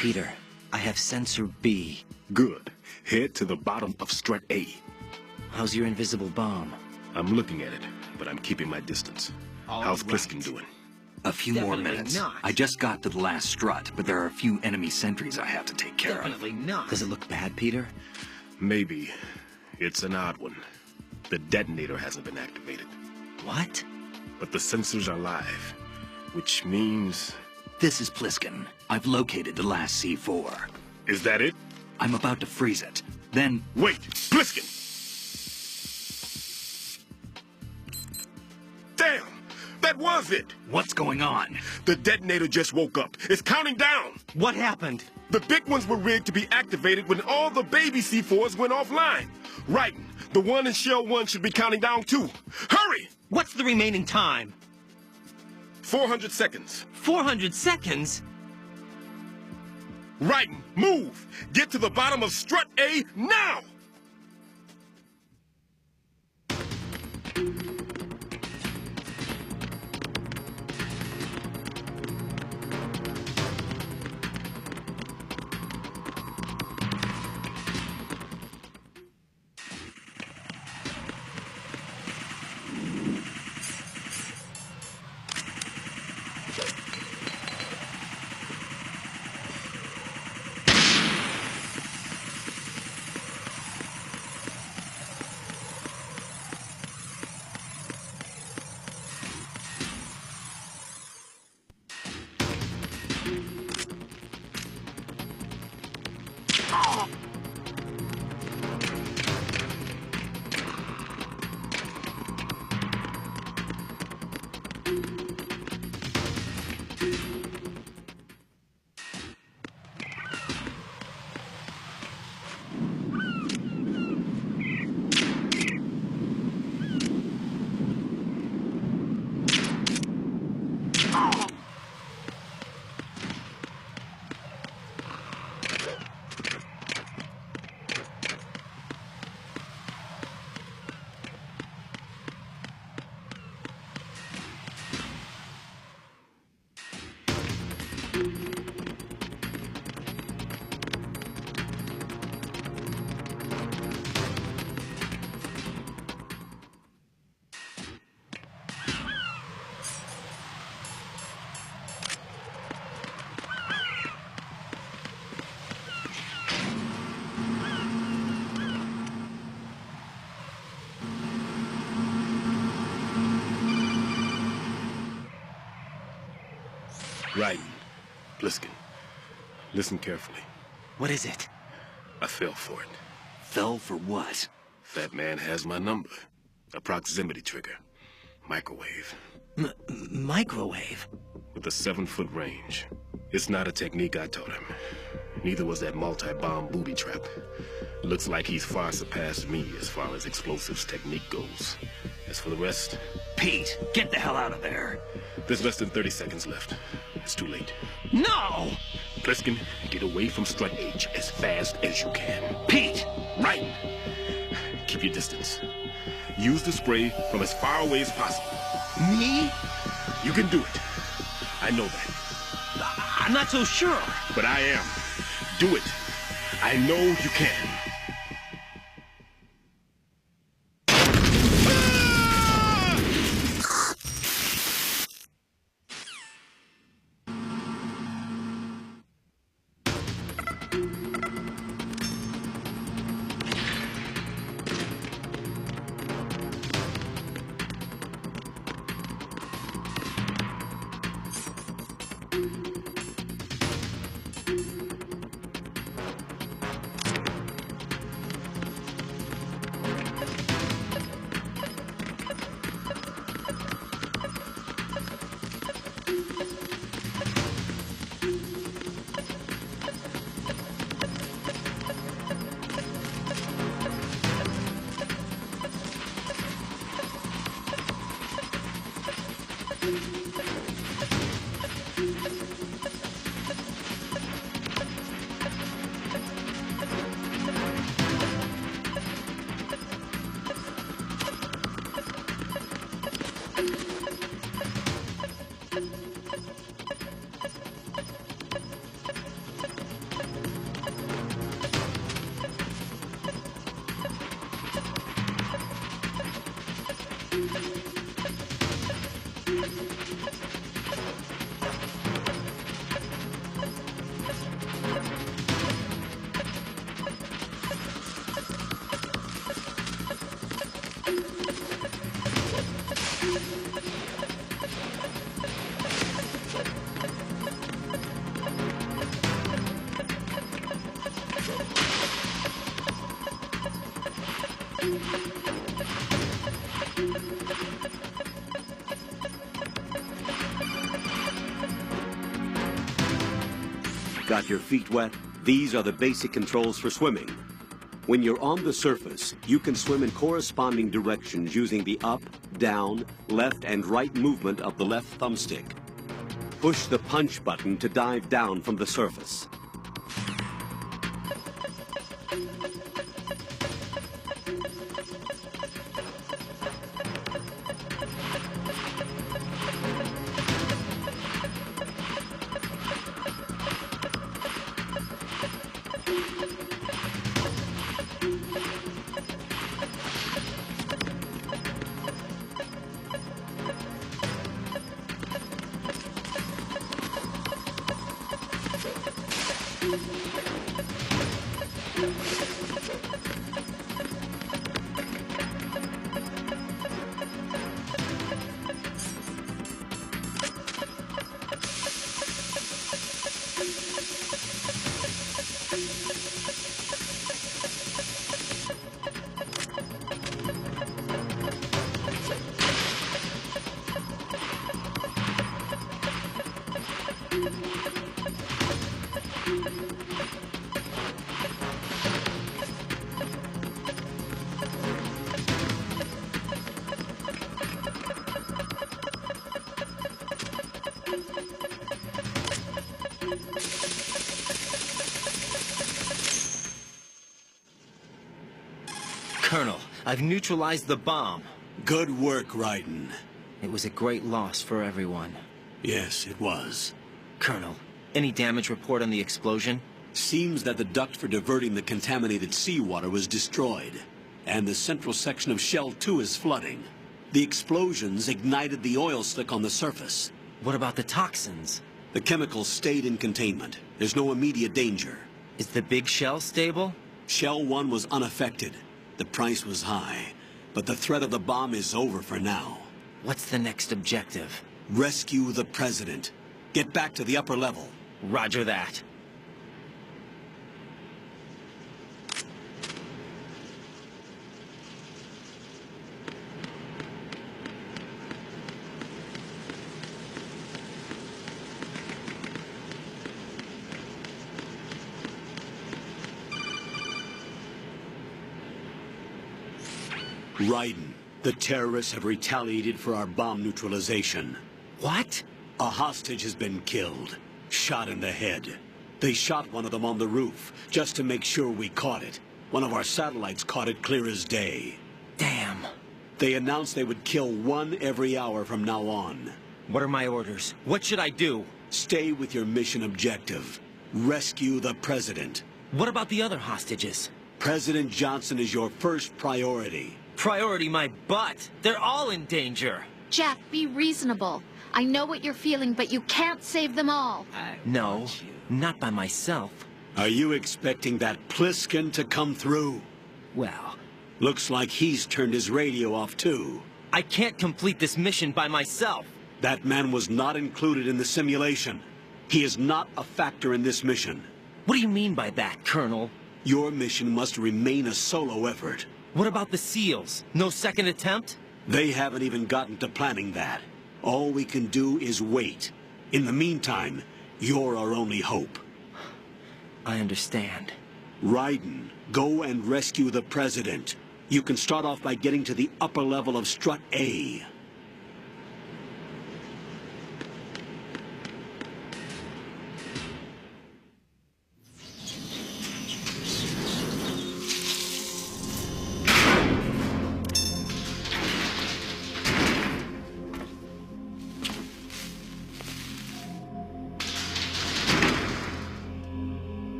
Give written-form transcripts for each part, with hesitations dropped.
Peter, I have sensor B. Good. Head to the bottom of strut A. How's your invisible bomb? I'm looking at it, but I'm keeping my distance. How's Pliskin doing? A few more minutes. not. I just got to the last strut, but there are a few enemy sentries I have to take care Definitely of. not. Does it look bad, Peter? Maybe. It's an odd one. The detonator hasn't been activated. What? But the sensors are live, which means... This is Pliskin. I've located the last C4. Is that it? I'm about to freeze it. Then... Wait! Pliskin! Damn! That was it! What's going on? The detonator just woke up. It's counting down! What happened? The big ones were rigged to be activated when all the baby C4s went offline. Right. The one in Shell 1 should be counting down too. Hurry! What's the remaining time? 400 seconds. 400 seconds? Right. Move! Get to the bottom of strut A now! Right. Pliskin. Listen carefully. What is it? I fell for it. Fell for what? That man has my number. A proximity trigger. Microwave. Microwave? With a 7-foot range. It's not a technique I taught him. Neither was that multi-bomb booby trap. Looks like he's far surpassed me as far as explosives technique goes. As for the rest... Pete, get the hell out of there. There's less than 30 seconds left. It's too late. No! Pliskin, get away from strut H as fast as you can. Pete! Right! Keep your distance. Use the spray from as far away as possible. Me? You can do it. I know that. I'm not so sure. But I am. Do it. I know you can. Got your feet wet? These are the basic controls for swimming. When you're on the surface, you can swim in corresponding directions using the up, down, left, and right movement of the left thumbstick. Push the punch button to dive down from the surface. Colonel, I've neutralized the bomb. Good work, Raiden. It was a great loss for everyone. Yes, it was. Colonel, any damage report on the explosion? Seems that the duct for diverting the contaminated seawater was destroyed, and the central section of Shell 2 is flooding. The explosions ignited the oil slick on the surface. What about the toxins? The chemicals stayed in containment. There's no immediate danger. Is the big shell stable? Shell 1 was unaffected. The price was high, but the threat of the bomb is over for now. What's the next objective? Rescue the President. Get back to the upper level. Roger that. Raiden, the terrorists have retaliated for our bomb neutralization. What? A hostage has been killed, shot in the head. They shot one of them on the roof, just to make sure we caught it. One of our satellites caught it clear as day. Damn. They announced they would kill one every hour from now on. What are my orders? What should I do? Stay with your mission objective. Rescue the President. What about the other hostages? President Johnson is your first priority. Priority my butt. They're all in danger. Jack, be reasonable. I know what you're feeling, but you can't save them all. No, not by myself. Are you expecting that Pliskin to come through? Well, Looks like he's turned his radio off too. I can't complete this mission by myself. That man was not included in the simulation. He is not a factor in this mission. What do you mean by that, Colonel? Your mission must remain a solo effort. What about the SEALs? No second attempt? They haven't even gotten to planning that. All we can do is wait. In the meantime, you're our only hope. I understand. Raiden, go and rescue the President. You can start off by getting to the upper level of Strut A.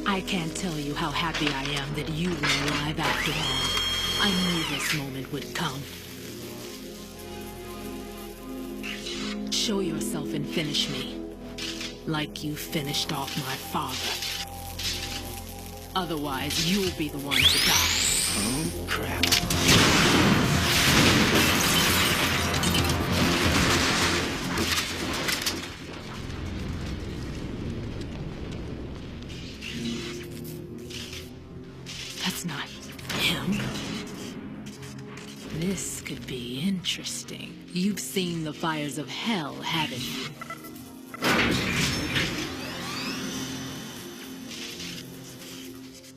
I can't tell you how happy I am that you were alive after all. I knew this moment would come. Show yourself and finish me, like you finished off my father. Otherwise, you'll be the one to die. Oh, crap. That's not him. This could be interesting. You've seen the fires of hell, haven't you?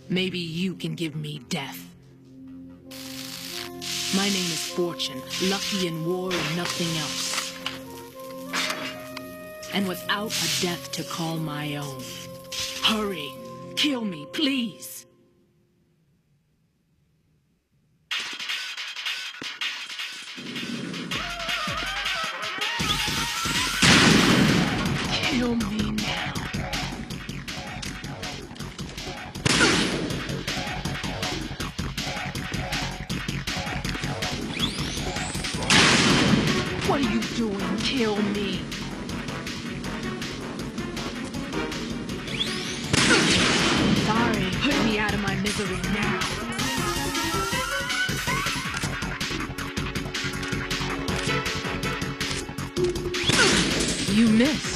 Maybe you can give me death. My name is Fortune, lucky in war and nothing else. And without a death to call my own. Hurry, kill me, please. Kill me now. What are you doing? Kill me. Sorry, put me out of my misery now. You missed.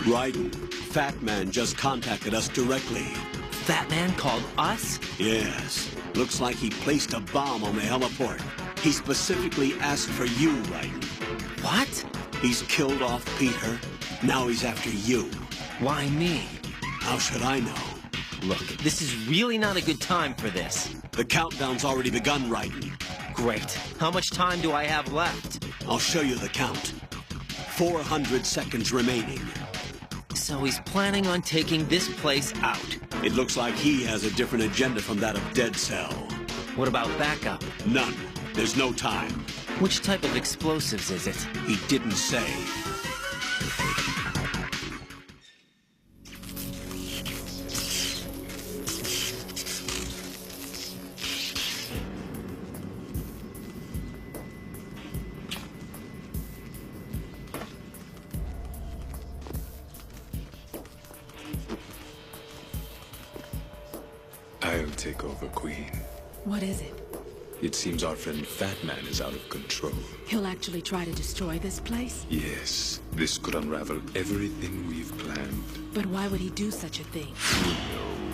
Raiden, Fat Man just contacted us directly. Fat Man called us? Yes. Looks like he placed a bomb on the heliport. He specifically asked for you, Raiden. What? He's killed off Peter. Now he's after you. Why me? How should I know? Look, this is really not a good time for this. The countdown's already begun, Raiden. Great. How much time do I have left? I'll show you the count. 400 seconds remaining. So he's planning on taking this place out. It looks like he has a different agenda from that of Dead Cell. What about backup? None. There's no time. Which type of explosives is it? He didn't say. I'll take over, Queen. What is it? It seems our friend Fat Man is out of control. He'll actually try to destroy this place? Yes, this could unravel everything we've planned. But why would he do such a thing? Who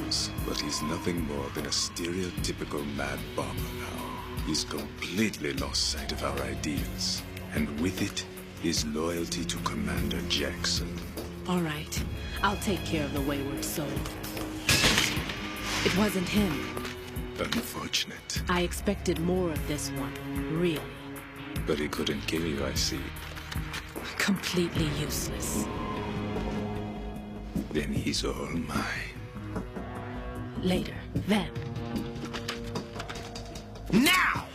knows? But he's nothing more than a stereotypical mad bomber now. He's completely lost sight of our ideals. And with it, his loyalty to Commander Jackson. All right. I'll take care of the wayward soul. It wasn't him. Unfortunate. I expected more of this one, really. But he couldn't kill you, I see. Completely useless. Then he's all mine. Later, then. Now!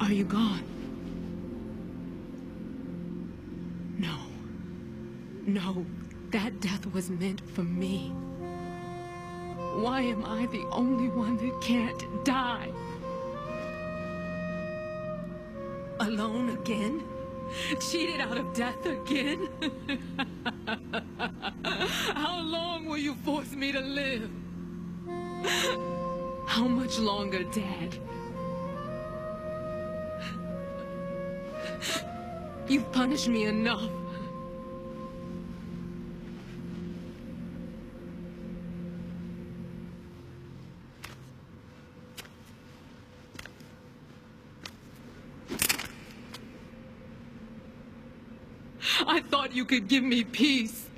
Are you gone? No. No, that death was meant for me. Why am I the only one that can't die? Alone again? Cheated out of death again? How long will you force me to live? How much longer, Dad? You've punished me enough. I thought you could give me peace.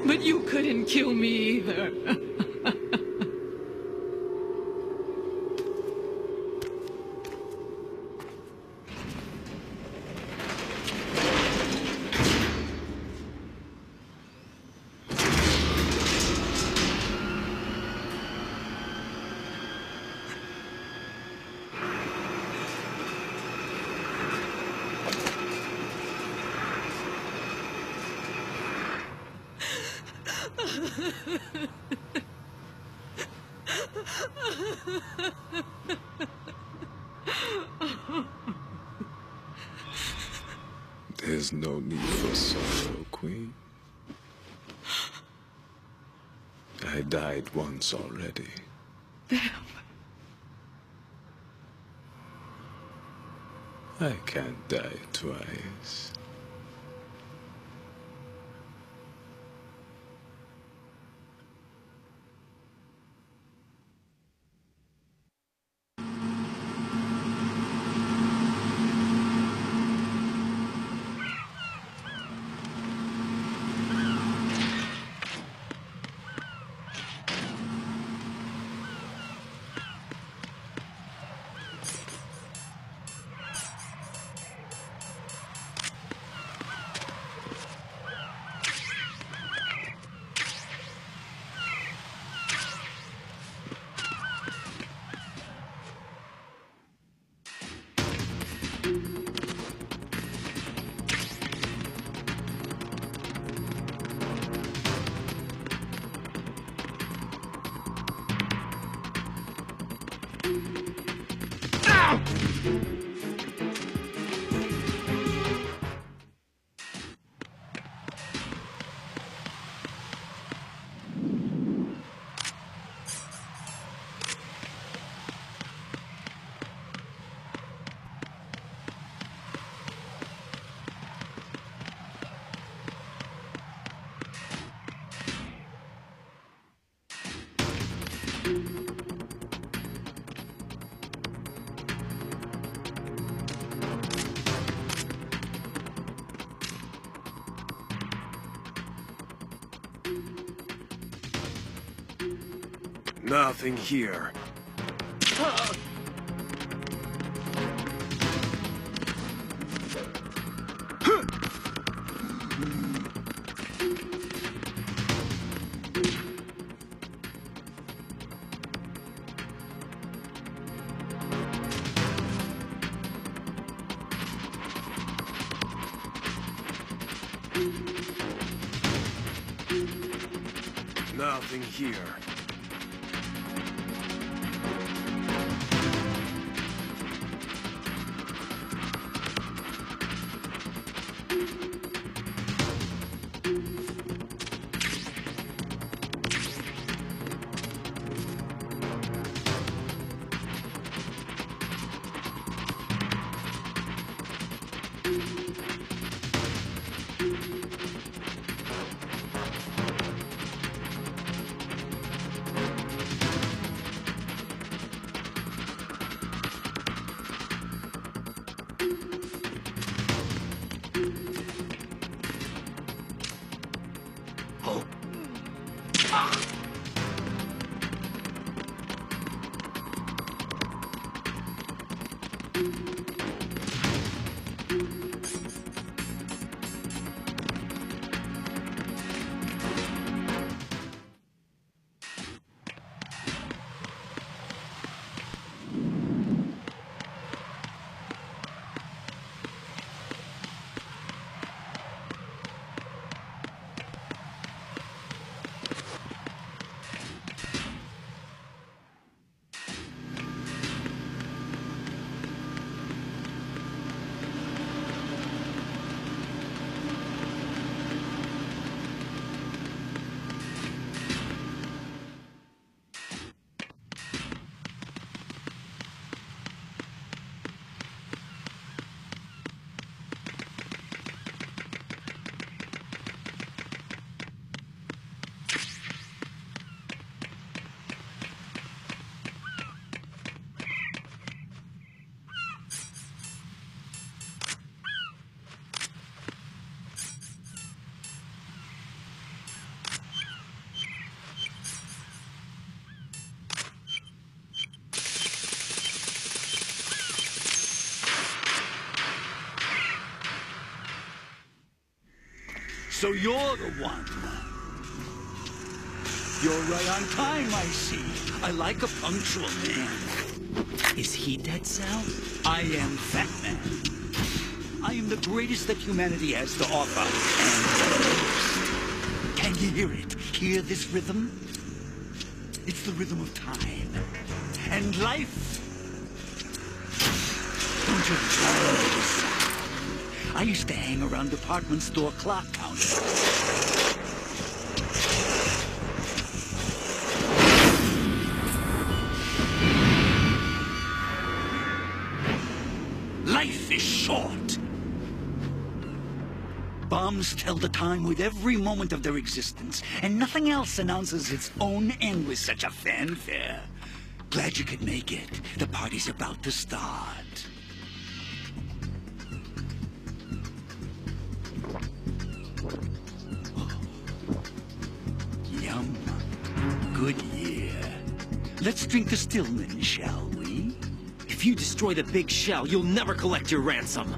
But you couldn't kill me either. There's no need for sorrow, Queen. I died once already. I can't die twice. Nothing here. Nothing here. So you're the one. You're right on time, I see. I like a punctual man. Is he Dead Cell? I am Fat Man. I am the greatest that humanity has to offer, and can you hear it? Hear this rhythm? It's the rhythm of time and life. Don't you love this sound? I used to hang around department store clock counters. Life is short. Bombs tell the time with every moment of their existence, and nothing else announces its own end with such a fanfare. Glad you could make it. The party's about to start. Oh. Yum. Good year. Let's drink to Stillman, shall we? If you destroy the big shell, you'll never collect your ransom.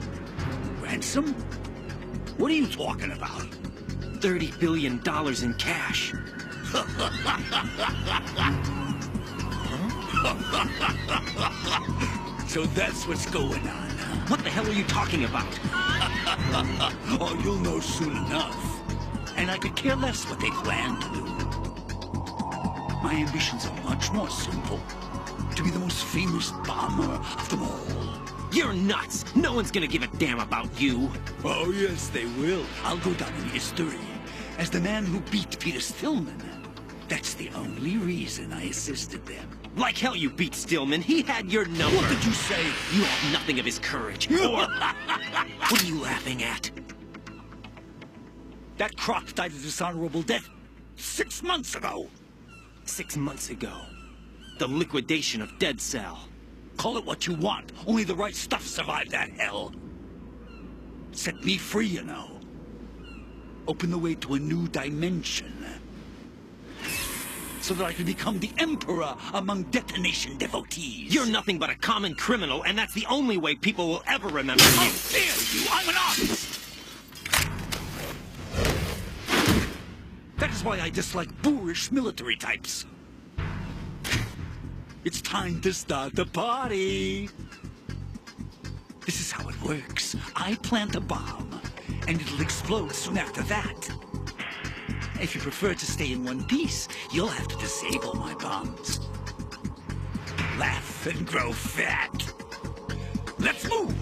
Ransom? What are you talking about? $30 billion in cash. So that's what's going on, huh? What the hell are you talking about? Oh, you'll know soon enough. And I could care less what they plan to do. My ambitions are much more simple. To be the most famous bomber of them all. You're nuts! No one's gonna give a damn about you! Oh, yes, they will. I'll go down in history as the man who beat Peter Stillman. That's the only reason I assisted them. Like hell you beat Stillman. He had your number. What did you say? You have nothing of his courage. Or... What are you laughing at? That croc died a dishonorable death 6 months ago. 6 months ago. The liquidation of Dead Cell. Call it what you want. Only the right stuff survived that hell. Set me free, you know. Open the way to a new dimension. So that I can become the emperor among detonation devotees. You're nothing but a common criminal, and that's the only way people will ever remember you. How dare you! I'm an artist! That is why I dislike boorish military types. It's time to start the party. This is how it works. I plant a bomb, and it'll explode soon after that. If you prefer to stay in one piece, you'll have to disable my bombs. Laugh and grow fat. Let's move!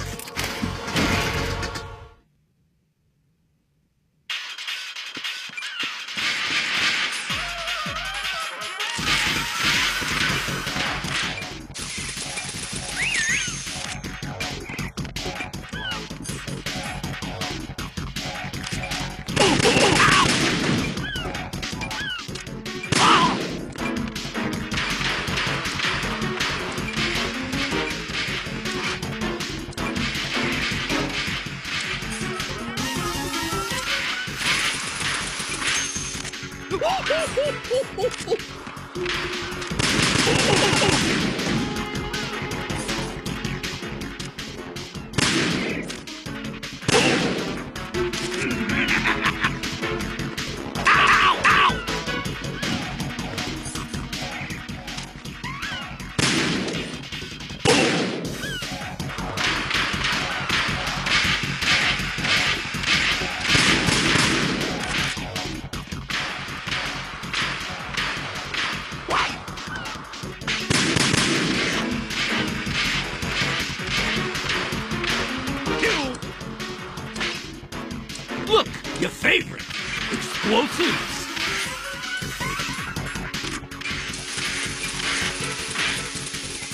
Look, your favorite. Explosives.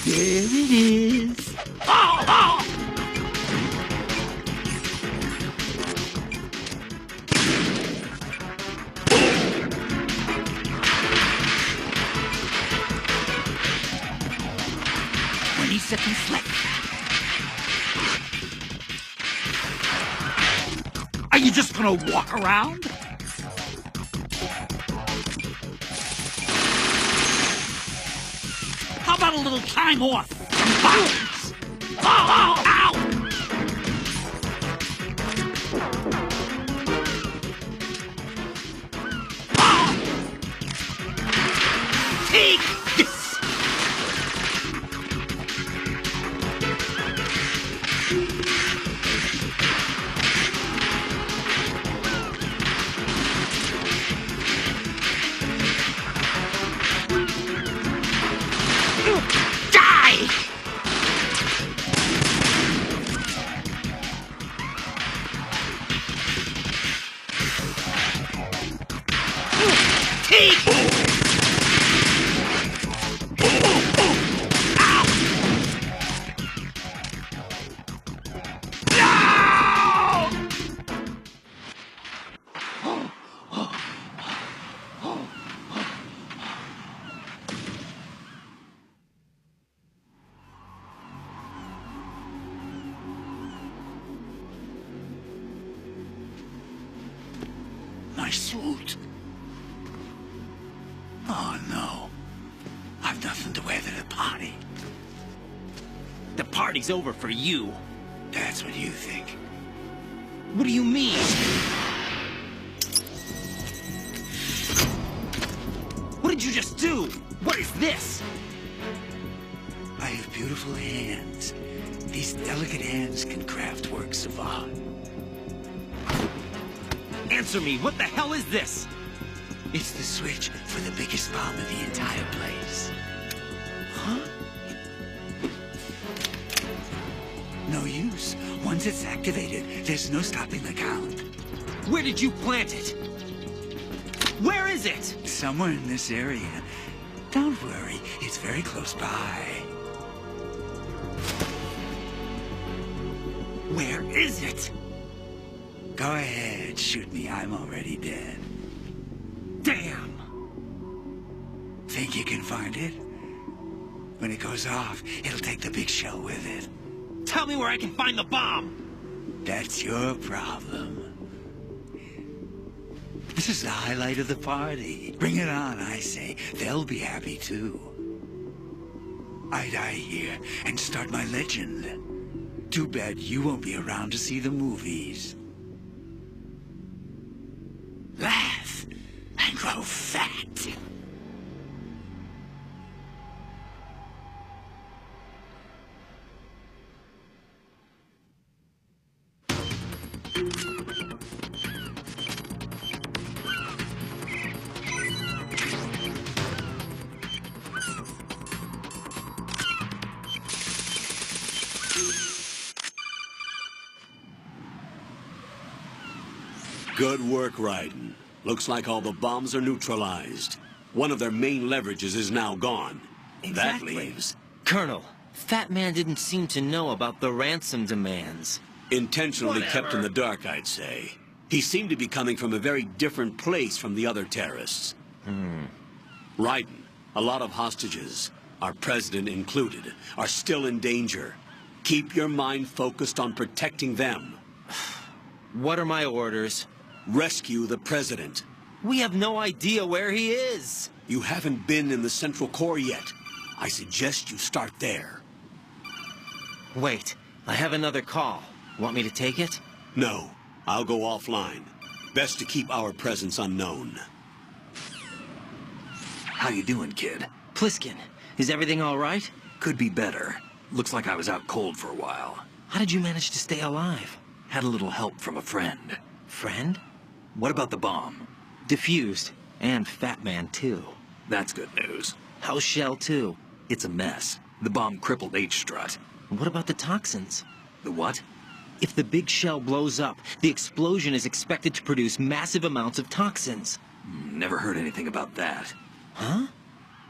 There it is. Oh, oh! Seconds left. Are you just gonna walk around? How about a little time off from bombs? Ow, ow, ow! my suit. Oh, no. I've nothing to wear to the party. The party's over for you. That's what you think. What do you mean? What did you just do? What is this? I have beautiful hands. These delicate hands can craft works of art. Answer me, what the hell is this? It's the switch for the biggest bomb in the entire place. Huh? No use. Once it's activated, there's no stopping the count. Where did you plant it? Where is it? Somewhere in this area. Don't worry, it's very close by. Where is it? Go ahead, shoot me. I'm already dead. Damn! Think you can find it? When it goes off, it'll take the big shell with it. Tell me where I can find the bomb! That's your problem. This is the highlight of the party. Bring it on, I say. They'll be happy, too. I die here and start my legend. Too bad you won't be around to see the movies. Laugh and grow fat. Good work, Raiden. Looks like all the bombs are neutralized. One of their main leverages is now gone. Exactly. That leaves... Colonel, Fat Man didn't seem to know about the ransom demands. Intentionally kept in the dark, I'd say. He seemed to be coming from a very different place from the other terrorists. Raiden, a lot of hostages, our president included, are still in danger. Keep your mind focused on protecting them. What are my orders? Rescue the president. We have no idea where he is. You haven't been in the Central Core yet. I suggest you start there. Wait, I have another call. Want me to take it? No, I'll go offline. Best to keep our presence unknown. How you doing, kid? Pliskin, is everything all right? Could be better. Looks like I was out cold for a while. How did you manage to stay alive? Had a little help from a friend. Friend? What about the bomb? Diffused. And Fat Man, too. That's good news. How's Shell, too? It's a mess. The bomb crippled H-Strut. What about the toxins? The what? If the big shell blows up, the explosion is expected to produce massive amounts of toxins. Never heard anything about that. Huh?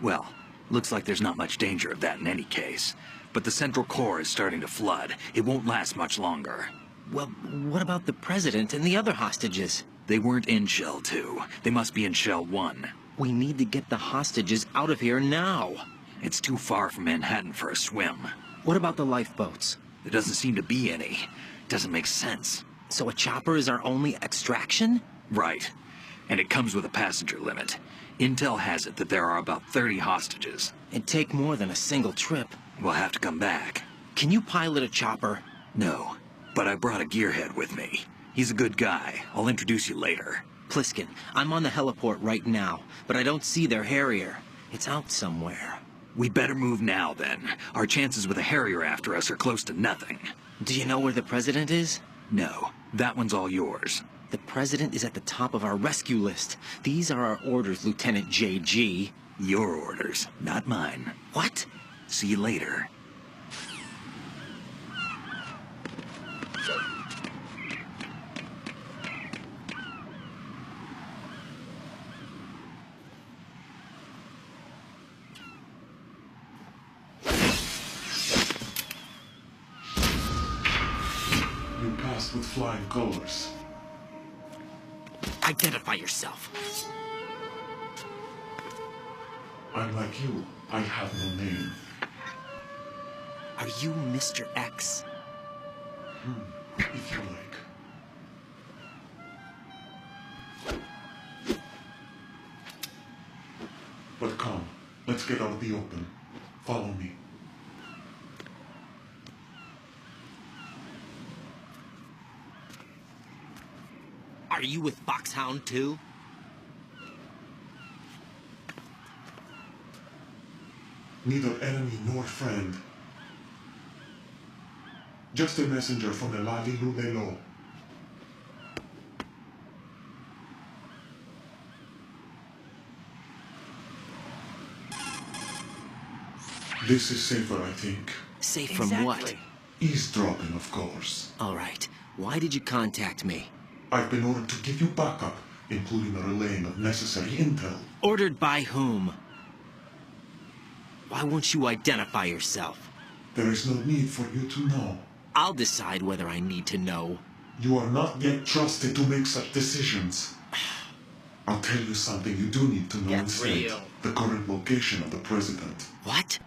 Well, looks like there's not much danger of that in any case. But the Central Core is starting to flood. It won't last much longer. Well, what about the president and the other hostages? They weren't in Shell 2. They must be in Shell 1. We need to get the hostages out of here now. It's too far from Manhattan for a swim. What about the lifeboats? There doesn't seem to be any. Doesn't make sense. So a chopper is our only extraction? Right. And it comes with a passenger limit. Intel has it that there are about 30 hostages. It'd take more than a single trip. We'll have to come back. Can you pilot a chopper? No, but I brought a gearhead with me. He's a good guy. I'll introduce you later. Pliskin, I'm on the heliport right now, but I don't see their Harrier. It's out somewhere. We better move now, then. Our chances with a Harrier after us are close to nothing. Do you know where the president is? No, that one's all yours. The president is at the top of our rescue list. These are our orders, Lieutenant JG. Your orders, not mine. What? See you later. You passed with flying colors. Identify yourself. I'm like you. I have no name. Are you Mr. X? If you like. come. Let's get out of the open. Follow me. Are you with Foxhound too? Neither enemy nor friend. Just a messenger from the Lali Lulelo. This is safer, I think. Safe from what? Eavesdropping, of course. All right. Why did you contact me? I've been ordered to give you backup, including the relaying of necessary intel. Ordered by whom? Why won't you identify yourself? There is no need for you to know. I'll decide whether I need to know. You are not yet trusted to make such decisions. I'll tell you something you do need to know instead. The current location of the president. What?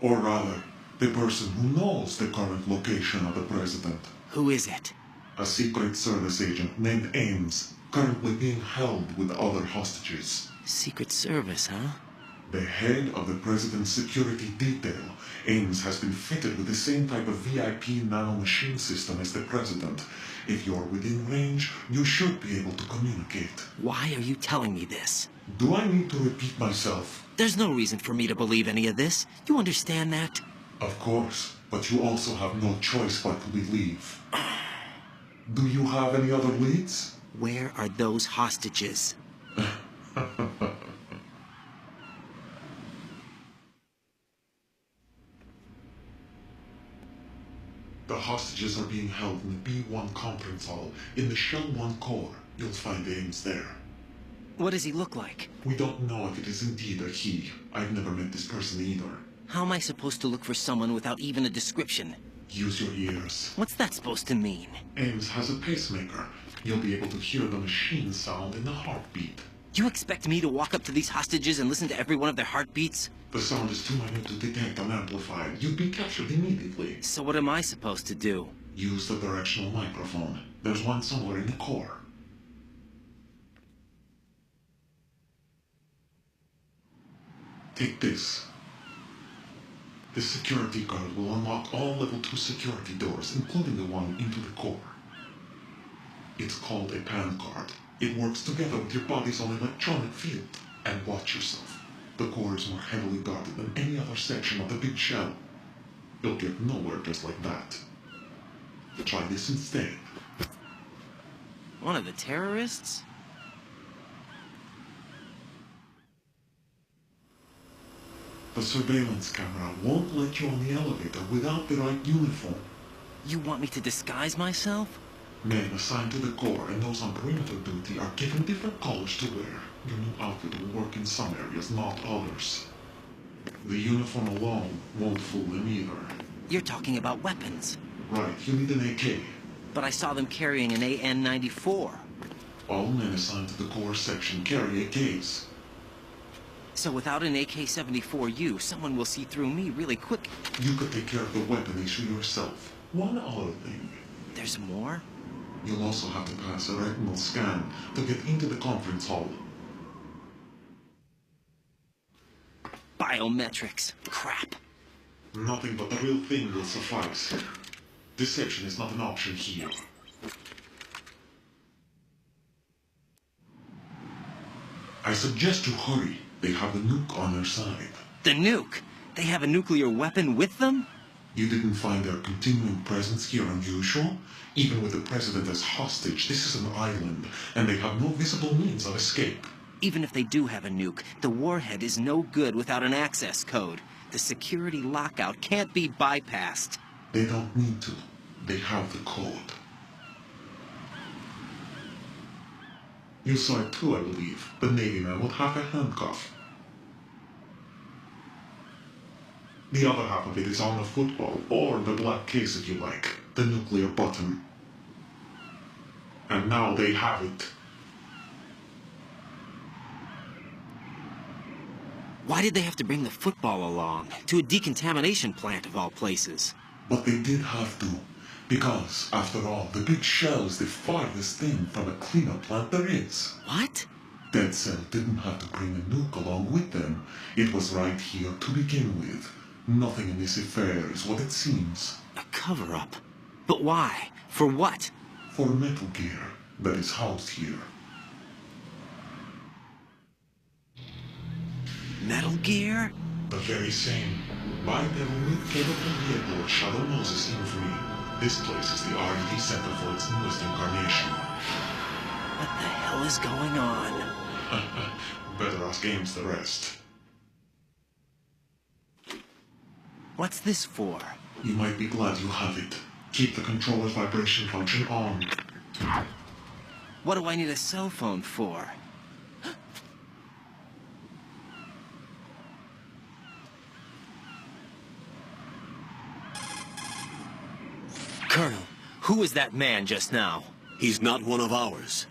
Or rather, the person who knows the current location of the president. Who is it? A Secret Service agent named Ames, currently being held with other hostages. Secret Service, huh? The head of the president's security detail, Ames, has been fitted with the same type of VIP nanomachine system as the president. If you're within range, you should be able to communicate. Why are you telling me this? Do I need to repeat myself? There's no reason for me to believe any of this. You understand that? Of course, but you also have no choice but to believe. Do you have any other leads? Where are those hostages? The hostages are being held in the B1 conference hall. In the Shell 1 core, you'll find Ames there. What does he look like? We don't know if it is indeed a he. I've never met this person either. How am I supposed to look for someone without even a description? Use your ears. What's that supposed to mean? Ames has a pacemaker. You'll be able to hear the machine sound in the heartbeat. You expect me to walk up to these hostages and listen to every one of their heartbeats? The sound is too minute to detect and amplify. You'd be captured immediately. So what am I supposed to do? Use the directional microphone. There's one somewhere in the core. Take this. This security card will unlock all level 2 security doors, including the one into the core. It's called a PAN card. It works together with your body's own electronic field. And watch yourself. The core is more heavily guarded than any other section of the big shell. You'll get nowhere just like that. Try this instead. One of the terrorists? The surveillance camera won't let you on the elevator without the right uniform. You want me to disguise myself? Men assigned to the core and those on perimeter duty are given different colors to wear. Your new outfit will work in some areas, not others. The uniform alone won't fool them either. You're talking about weapons. Right, you need an AK. But I saw them carrying an AN-94. All men assigned to the core section carry AKs. So without an AK-74U, someone will see through me really quick. You could take care of the weapon issue yourself. One other thing. There's more? You'll also have to pass a retinal scan to get into the conference hall. Biometrics. Crap. Nothing but the real thing will suffice. Deception is not an option here. I suggest you hurry. They have the nuke on their side. The nuke? They have a nuclear weapon with them? You didn't find their continuing presence here unusual? Even with the president as hostage, this is an island, and they have no visible means of escape. Even if they do have a nuke, the warhead is no good without an access code. The security lockout can't be bypassed. They don't need to. They have the code. You saw it too, I believe. The Navy man with half a handcuff. The other half of it is on the football, or the black case if you like. The nuclear button. And now they have it. Why did they have to bring the football along? To a decontamination plant of all places. But they did have to. Because, after all, the big shell is the farthest thing from a cleanup plant there is. What? Dead Cell didn't have to bring a nuke along with them. It was right here to begin with. Nothing in this affair is what it seems. A cover-up? But why? For what? For Metal Gear that is housed here. Metal Gear? The very same. Bipedal nuke-capable vehicle of Shadow Moses infamy. This place is the R&D center for its newest incarnation. What the hell is going on? Better ask Ames the rest. What's this for? You might be glad you have it. Keep the controller's vibration function on. What do I need a cell phone for? Colonel, who was that man just now? He's not one of ours.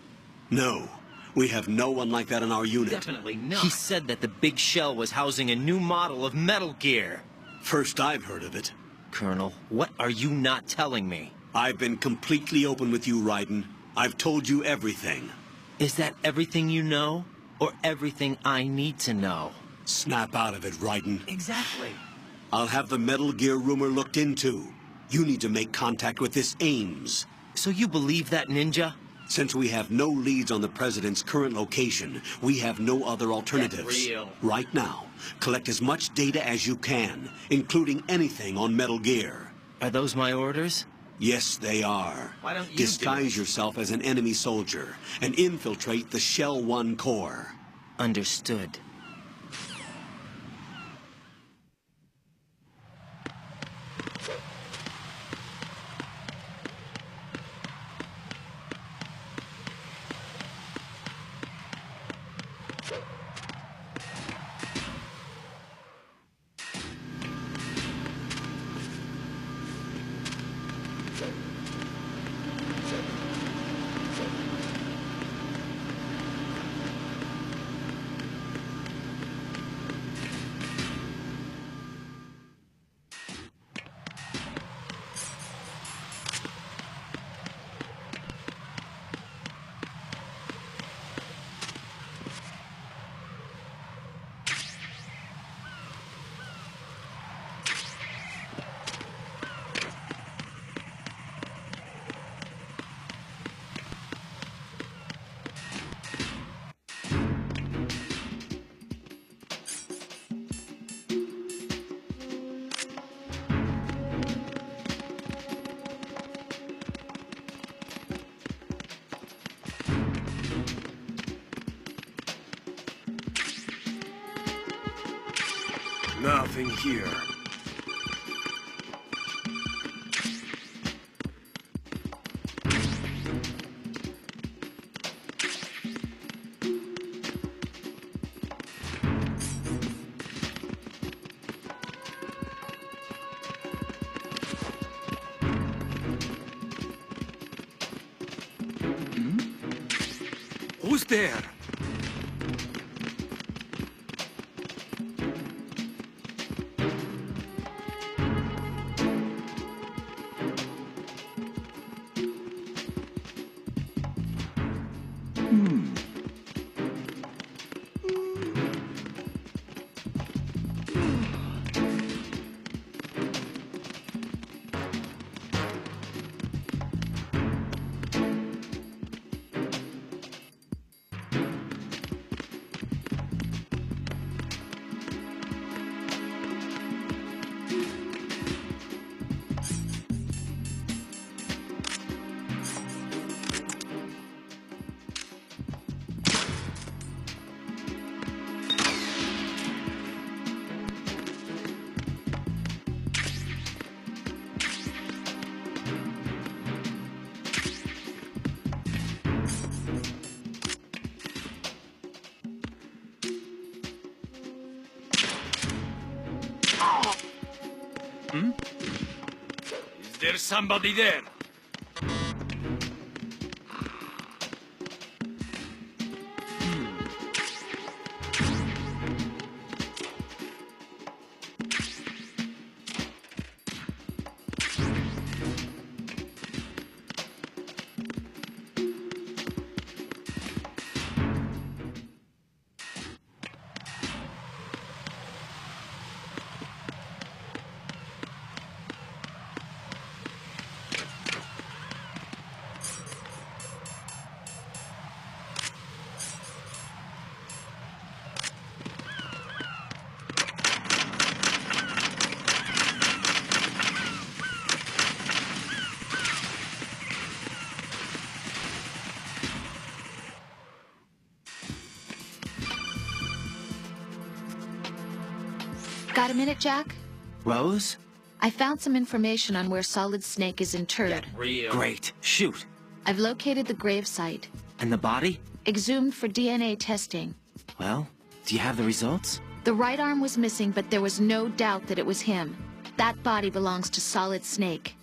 No. We have no one like that in our unit. Definitely not. He said that the big shell was housing a new model of Metal Gear. First I've heard of it. Colonel, what are you not telling me? I've been completely open with you, Raiden. I've told you everything. Is that everything you know? Or everything I need to know? Snap out of it, Raiden. Exactly. I'll have the Metal Gear rumor looked into. You need to make contact with this Ames. So you believe that ninja? Since we have no leads on the President's current location, we have no other alternatives. That's real. Right now, collect as much data as you can, including anything on Metal Gear. Are those my orders? Yes, they are. Why don't you disguise yourself as an enemy soldier and infiltrate the Shell 1 core. Understood. Nothing here. Who's there? Is there somebody there? Got a minute, Jack? Rose? I found some information on where Solid Snake is interred. Great. Shoot. I've located the gravesite. And the body? Exhumed for DNA testing. Well, do you have the results? The right arm was missing, but there was no doubt that it was him. That body belongs to Solid Snake.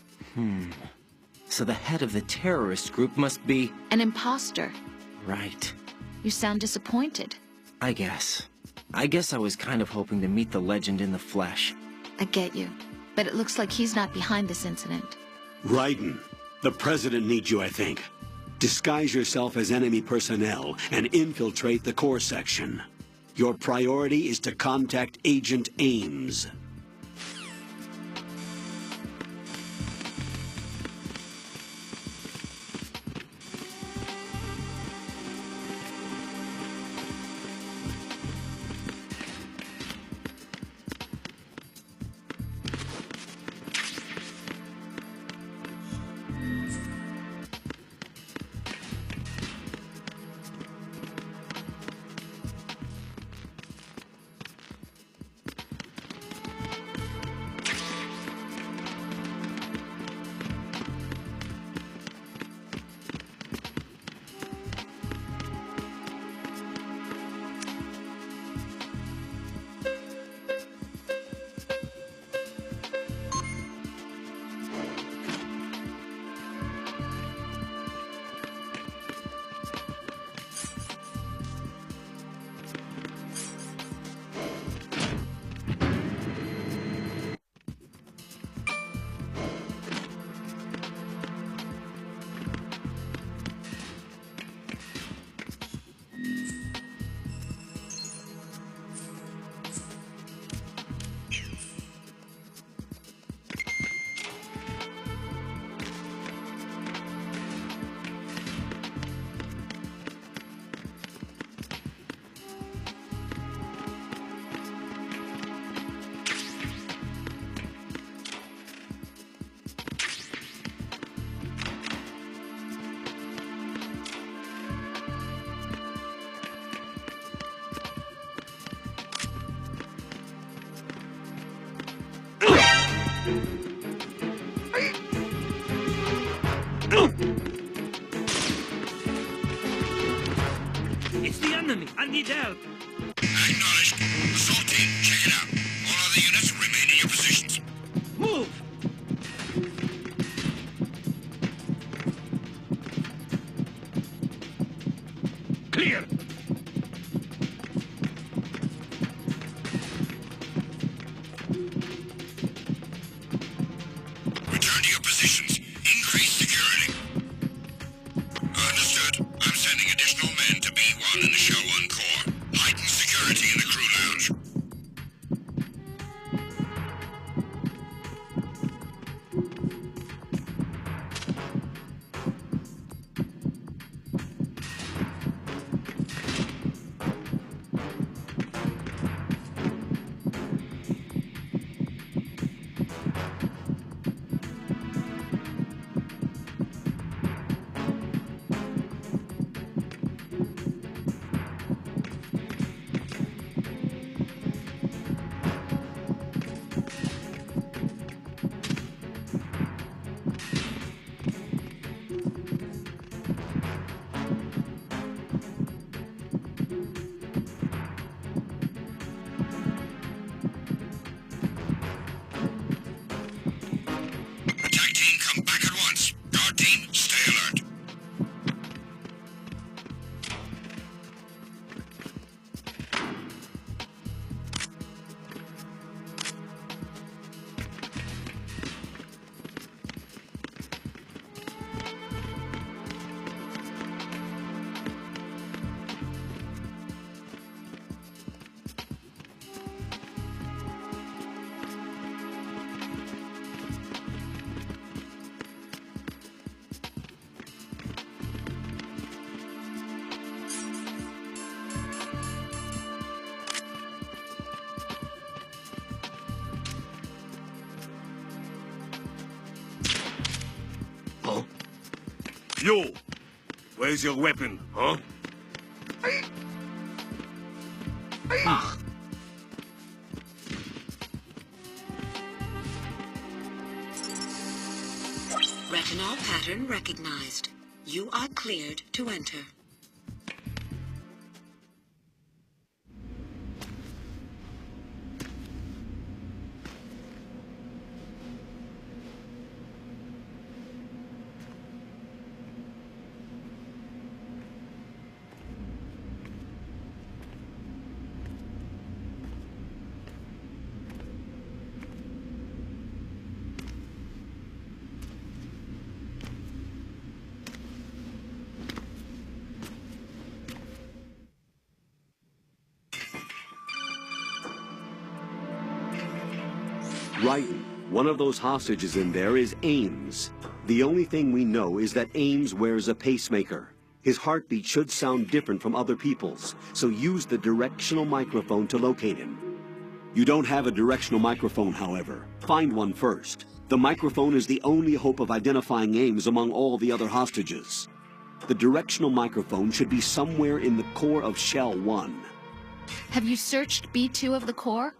So the head of the terrorist group must be... An imposter. Right. You sound disappointed. I guess I was kind of hoping to meet the legend in the flesh. I get you. But it looks like he's not behind this incident. Raiden, the president needs you, I think. Disguise yourself as enemy personnel and infiltrate the core section. Your priority is to contact Agent Ames. It's the enemy. I need help. Acknowledged. Assault team, check it out. All other units remain in your positions. Move! Clear! Return to your positions. Increase security. Understood. I'm sending additional men to B1 in the Show 1 core. Heighten security in the crew lounge. Attack team, come back at once. Guard team, stay alert. Huh? Yo! Where's your weapon, huh? Retinol pattern recognized. You are cleared to enter. Right. One of those hostages in there is Ames. The only thing we know is that Ames wears a pacemaker. His heartbeat should sound different from other people's, so use the directional microphone to locate him. You don't have a directional microphone, however. Find one first. The microphone is the only hope of identifying Ames among all the other hostages. The directional microphone should be somewhere in the core of Shell 1. Have you searched B2 of the core?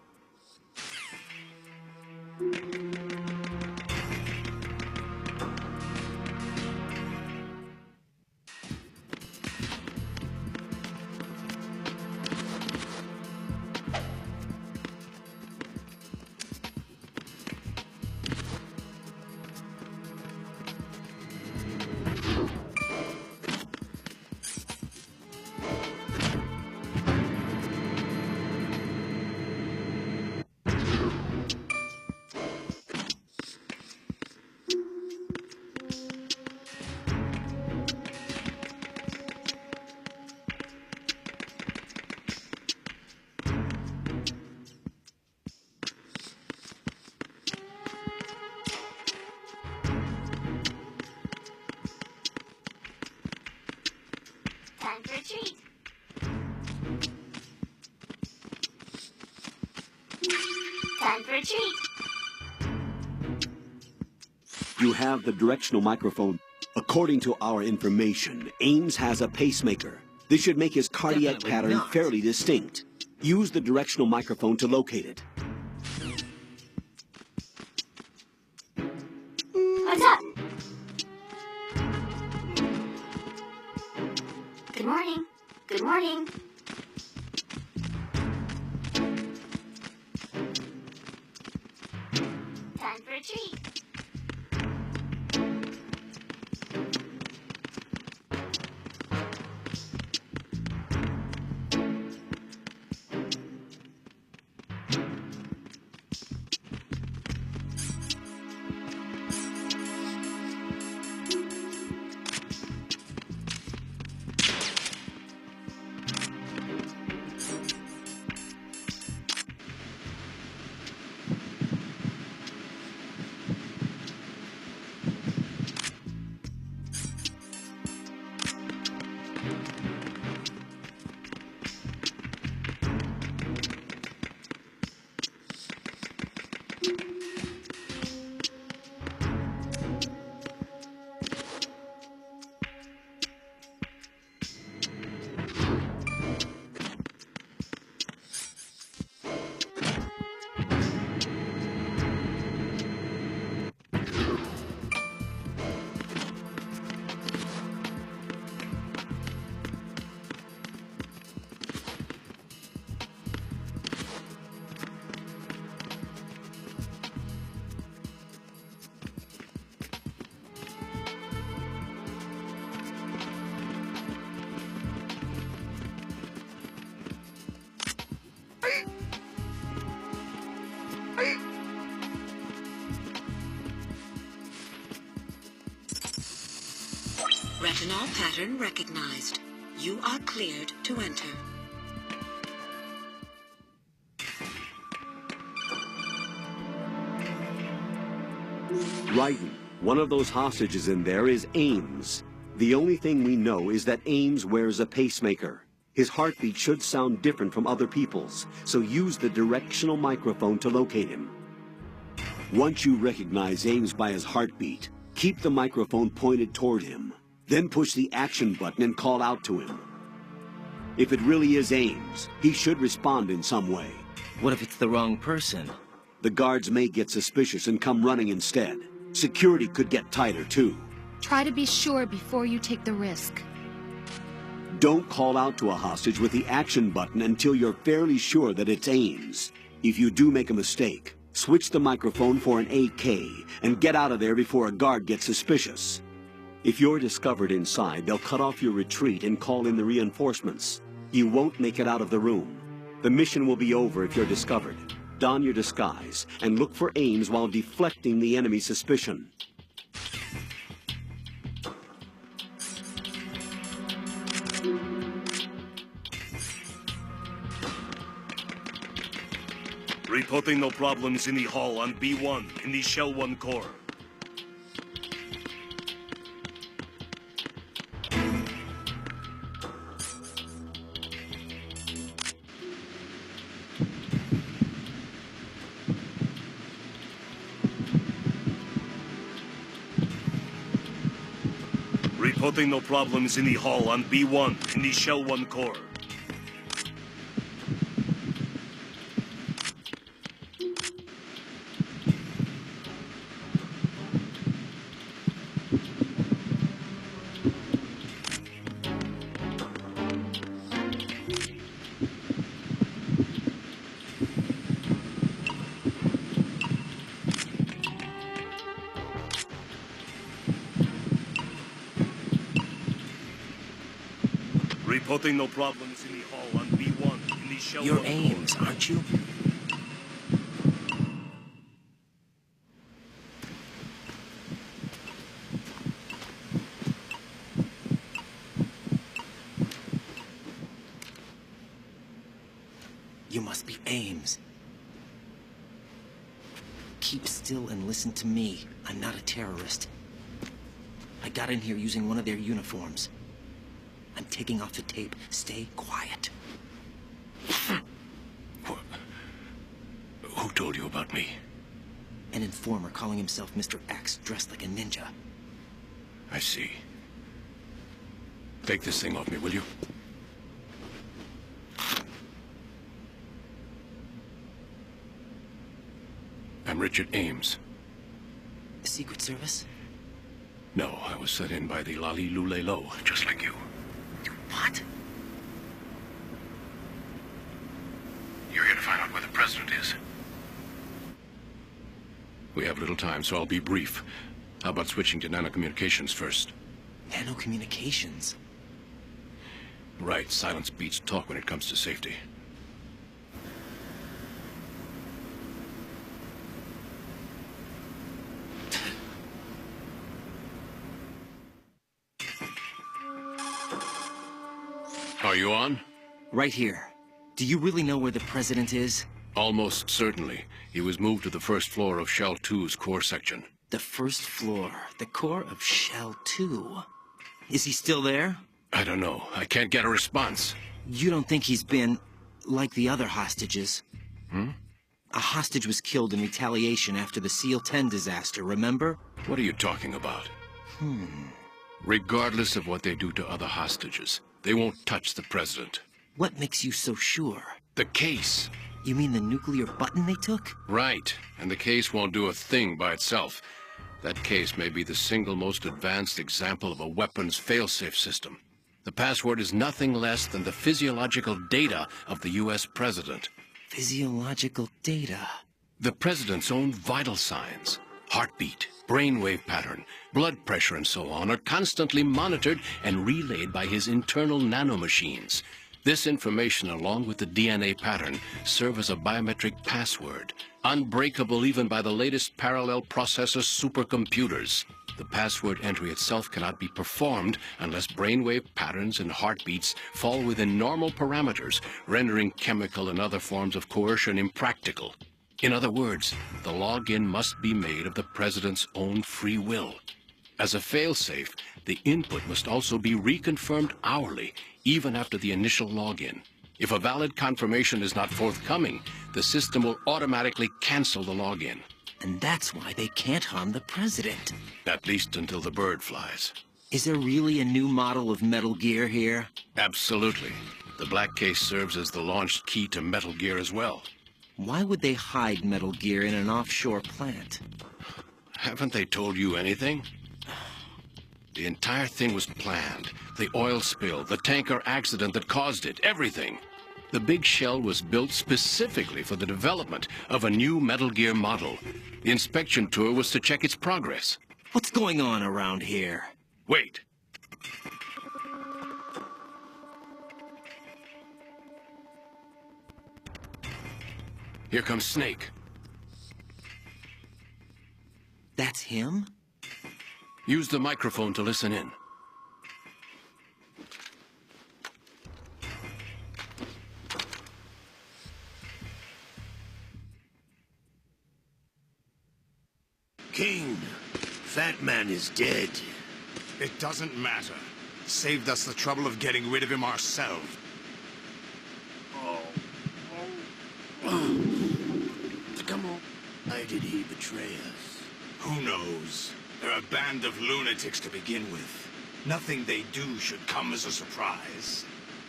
Time for a treat. Time for a treat. You have the directional microphone. According to our information, Ames has a pacemaker. This should make his cardiac Definitely pattern not. fairly distinct. Use the directional microphone to locate it. What's up? Good morning. Good morning. Time for a treat. Retinol pattern recognized. You are cleared to enter. Ryden, one of those hostages in there is Ames. The only thing we know is that Ames wears a pacemaker. His heartbeat should sound different from other people's, so use the directional microphone to locate him. Once you recognize Ames by his heartbeat, keep the microphone pointed toward him. Then push the action button and call out to him. If it really is Ames, he should respond in some way. What if it's the wrong person? The guards may get suspicious and come running instead. Security could get tighter, too. Try to be sure before you take the risk. Don't call out to a hostage with the action button until you're fairly sure that it's Ames. If you do make a mistake, switch the microphone for an AK and get out of there before a guard gets suspicious. If you're discovered inside, they'll cut off your retreat and call in the reinforcements. You won't make it out of the room. The mission will be over if you're discovered. Don your disguise and look for Ames while deflecting the enemy's suspicion. Reporting no problems in the hall on B1 in the Shell 1 core. Reporting no problems in the hall on B1 in the Shell 1 core. Reporting no problems in the hall on B1 in the Shell 1 core. You're Ames, aren't you? You must be Ames. Keep still and listen to me. I'm not a terrorist. I got in here using one of their uniforms. I'm taking off the tape. Stay quiet. Who told you about me? An informer calling himself Mr. X, dressed like a ninja. I see. Take this thing off me, will you? I'm Richard Ames. Secret Service? No, I was sent in by the Lali Lule Lo, just like you. What? You're here to find out where the president is. We have little time, so I'll be brief. How about switching to nanocommunications first? Nanocommunications? Right, silence beats talk when it comes to safety. Are you on? Right here. Do you really know where the president is? Almost certainly. He was moved to the first floor of Shell 2's core section. The first floor. The core of Shell 2. Is he still there? I don't know. I can't get a response. You don't think he's been like the other hostages? Hmm? A hostage was killed in retaliation after the SEAL 10 disaster, remember? What are you talking about? Regardless of what they do to other hostages, they won't touch the president. What makes you so sure? The case. You mean the nuclear button they took? Right. And the case won't do a thing by itself. That case may be the single most advanced example of a weapons failsafe system. The password is nothing less than the physiological data of the U.S. president. Physiological data? The president's own vital signs, heartbeat, brainwave pattern, blood pressure, and so on, are constantly monitored and relayed by his internal nanomachines. This information, along with the DNA pattern, serve as a biometric password, unbreakable even by the latest parallel processor supercomputers. The password entry itself cannot be performed unless brainwave patterns and heartbeats fall within normal parameters, rendering chemical and other forms of coercion impractical. In other words, the login must be made of the president's own free will. As a failsafe, the input must also be reconfirmed hourly, even after the initial login. If a valid confirmation is not forthcoming, the system will automatically cancel the login. And that's why they can't harm the president. At least until the bird flies. Is there really a new model of Metal Gear here? Absolutely. The black case serves as the launch key to Metal Gear as well. Why would they hide Metal Gear in an offshore plant? Haven't they told you anything? The entire thing was planned. The oil spill, the tanker accident that caused it, everything. The big shell was built specifically for the development of a new Metal Gear model. The inspection tour was to check its progress. What's going on around here? Wait. Here comes Snake. That's him? Use the microphone to listen in. King, Fat Man is dead. It doesn't matter. Saved us the trouble of getting rid of him ourselves. Come on. Why did he betray us? Who knows? They're a band of lunatics to begin with. Nothing they do should come as a surprise.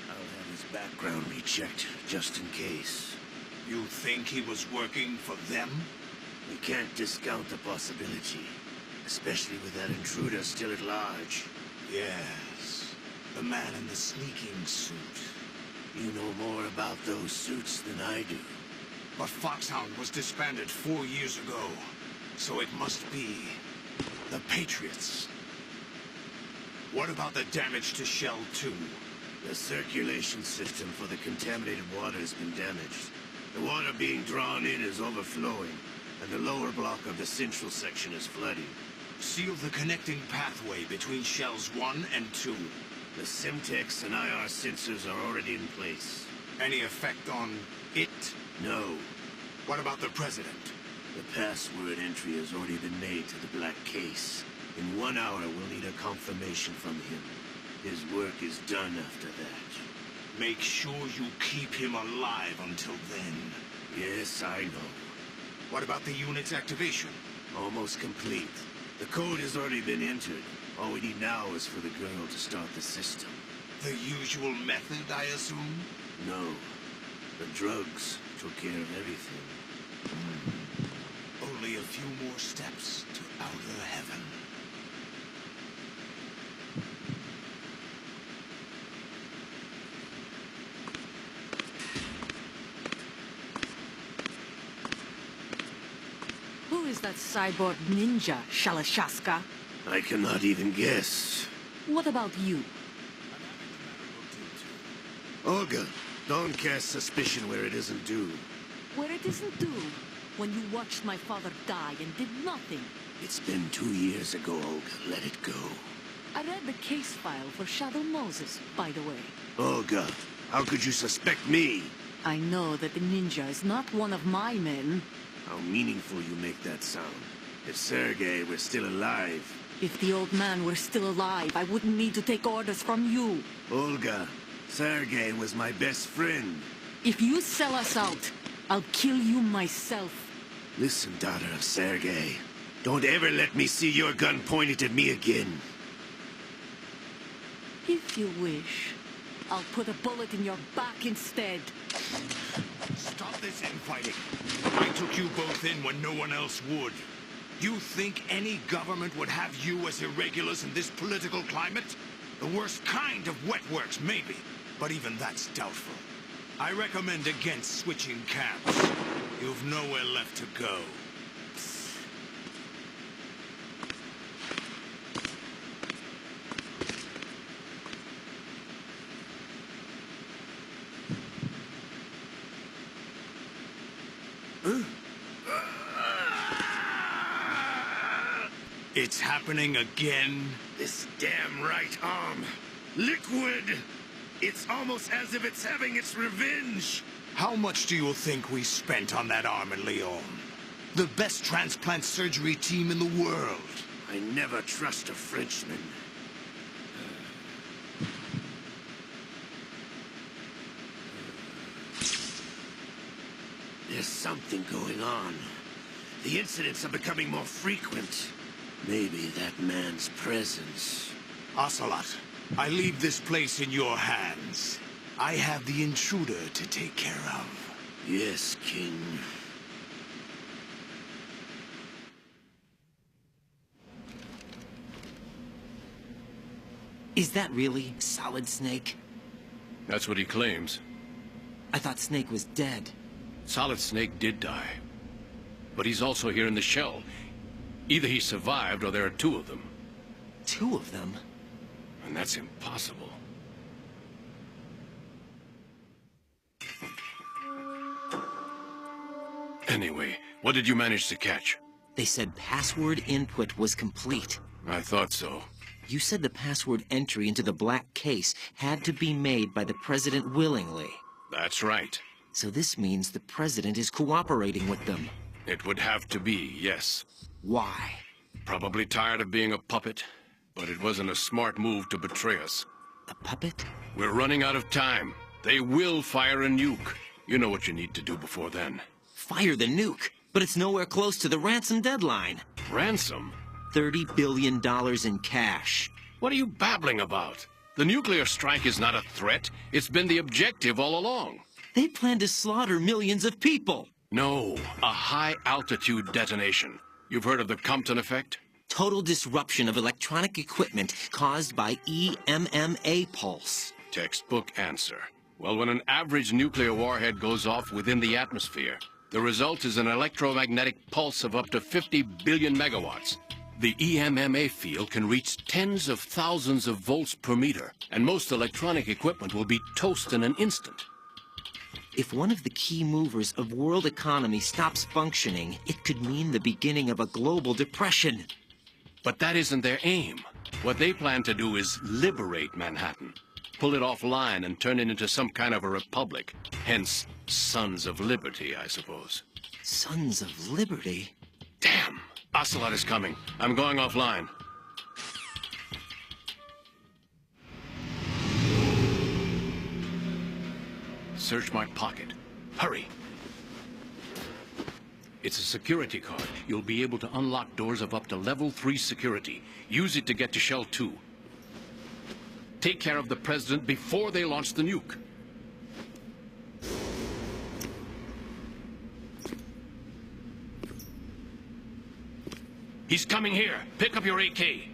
I'll have his background rechecked, just in case. You think he was working for them? We can't discount the possibility. Especially with that intruder still at large. Yes. The man in the sneaking suit. You know more about those suits than I do. But Foxhound was disbanded 4 years ago. So it must be the Patriots. What about the damage to Shell 2? The circulation system for the contaminated water has been damaged. The water being drawn in is overflowing, and the lower block of the central section is flooding. Seal the connecting pathway between Shells 1 and 2. The Simtex and IR sensors are already in place. Any effect on it? No. What about the President? The password entry has already been made to the black case. In 1 hour, we'll need a confirmation from him. His work is done after that. Make sure you keep him alive until then. Yes, I know. What about the unit's activation? Almost complete. The code has already been entered. All we need now is for the girl to start the system. The usual method, I assume? No. The drugs took care of everything. Only a few more steps to outer heaven. Who is that cyborg ninja, Shalashaska? I cannot even guess. What about you? Olga, don't cast suspicion where it isn't due. Where it isn't due? When you watched my father die and did nothing. It's been 2 years ago, Olga. Let it go. I read the case file for Shadow Moses, by the way. Olga, how could you suspect me? I know that the ninja is not one of my men. How meaningful you make that sound. If Sergei were still alive... If the old man were still alive, I wouldn't need to take orders from you. Olga, Sergei was my best friend. If you sell us out, I'll kill you myself. Listen, daughter of Sergei. Don't ever let me see your gun pointed at me again. If you wish, I'll put a bullet in your back instead. Stop this infighting. I took you both in when no one else would. You think any government would have you as irregulars in this political climate? The worst kind of wet works, maybe. But even that's doubtful. I recommend against switching camps. You've nowhere left to go. It's happening again? This damn right arm. Liquid! It's almost as if it's having its revenge. How much do you think we spent on that arm in Lyon? The best transplant surgery team in the world. I never trust a Frenchman. There's something going on. The incidents are becoming more frequent. Maybe that man's presence. Ocelot, I leave this place in your hands. I have the intruder to take care of. Yes, King. Is that really Solid Snake? That's what he claims. I thought Snake was dead. Solid Snake did die. But he's also here in the shell. Either he survived or there are two of them. Two of them? And that's impossible. Anyway, what did you manage to catch? They said password input was complete. I thought so. You said the password entry into the black case had to be made by the president willingly. That's right. So this means the president is cooperating with them. It would have to be, yes. Why? Probably tired of being a puppet, but it wasn't a smart move to betray us. A puppet? We're running out of time. They will fire a nuke. You know what you need to do before then. Fire the nuke? But it's nowhere close to the ransom deadline. Ransom? $30 billion in cash. What are you babbling about? The nuclear strike is not a threat. It's been the objective all along. They plan to slaughter millions of people. No, a high-altitude detonation. You've heard of the Compton effect? Total disruption of electronic equipment caused by EMMA pulse. Textbook answer. Well, when an average nuclear warhead goes off within the atmosphere, the result is an electromagnetic pulse of up to 50 billion megawatts. The EMMA field can reach tens of thousands of volts per meter, and most electronic equipment will be toast in an instant. If one of the key movers of world economy stops functioning, it could mean the beginning of a global depression. But that isn't their aim. What they plan to do is liberate Manhattan. Pull it offline and turn it into some kind of a republic. Hence, Sons of Liberty, I suppose. Sons of Liberty? Damn! Ocelot is coming. I'm going offline. Search my pocket. Hurry! It's a security card. You'll be able to unlock doors of up to level 3 security. Use it to get to Shell 2. Take care of the president before they launch the nuke. He's coming here. Pick up your AK.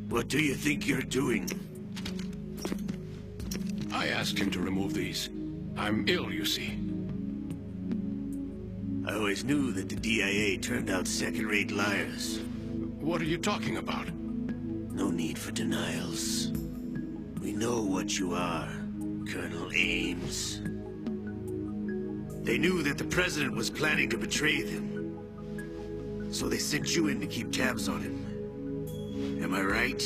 What do you think you're doing? I asked him to remove these. I'm ill, you see. I always knew that the DIA turned out second-rate liars. What are you talking about? No need for denials. We know what you are, Colonel Ames. They knew that the president was planning to betray them. So they sent you in to keep tabs on him. Am I right?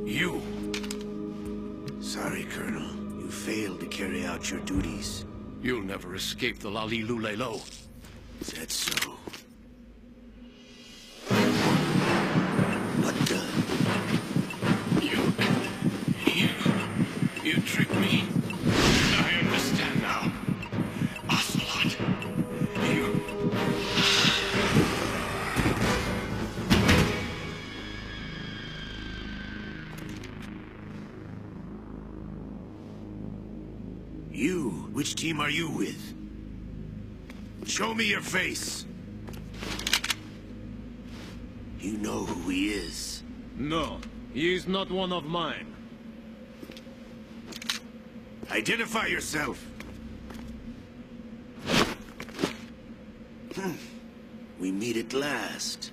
You. Sorry, Colonel. You failed to carry out your duties. You'll never escape the Lali-Lulelo. Is that so? What the? You tricked me. I understand now. Ocelot. You? Which team are you with? Show me your face. You know who he is. No, he is not one of mine. Identify yourself. We meet at last.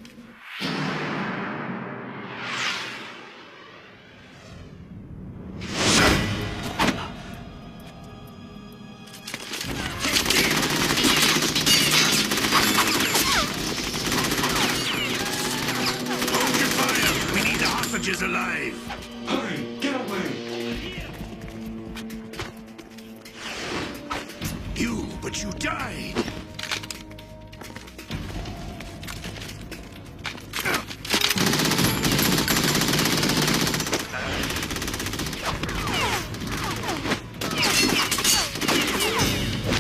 Is alive. Hurry, get away. But you died.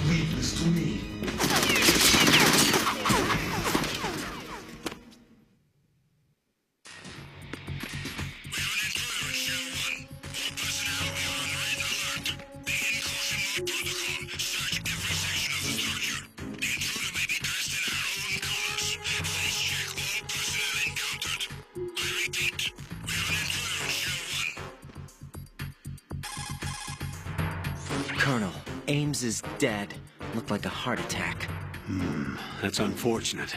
Leave this to me. We have an intruder at Shell 1. All personnel be on red alert. The Colonel, Ames is dead. Looked like a heart attack. That's unfortunate.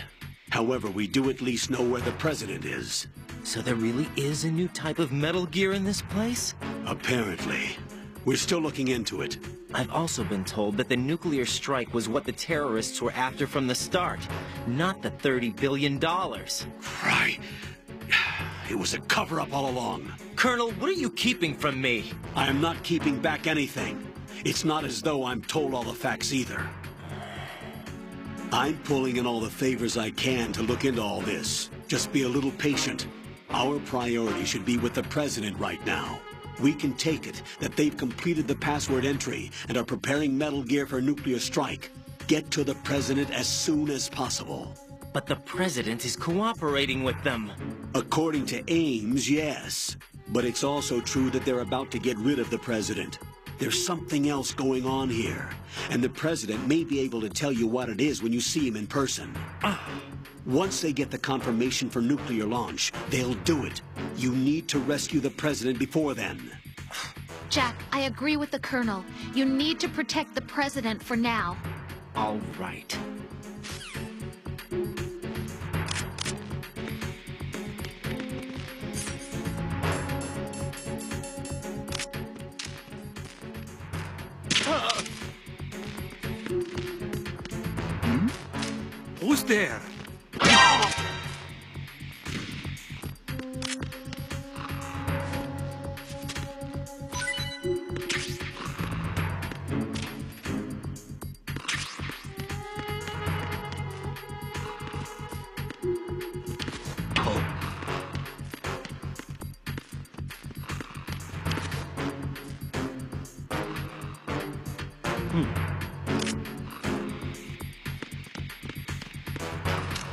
However, we do at least know where the president is. So there really is a new type of Metal Gear in this place? Apparently. We're still looking into it. I've also been told that the nuclear strike was what the terrorists were after from the start, not the $30 billion. Right. It was a cover-up all along. Colonel, what are you keeping from me? I am not keeping back anything. It's not as though I'm told all the facts either. I'm pulling in all the favors I can to look into all this. Just be a little patient. Our priority should be with the president right now. We can take it that they've completed the password entry and are preparing Metal Gear for nuclear strike. Get to the president as soon as possible. But the president is cooperating with them. According to Ames, yes. But it's also true that they're about to get rid of the president. There's something else going on here, and the president may be able to tell you what it is when you see him in person. Once they get the confirmation for nuclear launch, they'll do it. You need to rescue the president before then. Jack, I agree with the Colonel. You need to protect the president for now. All right. Who's there?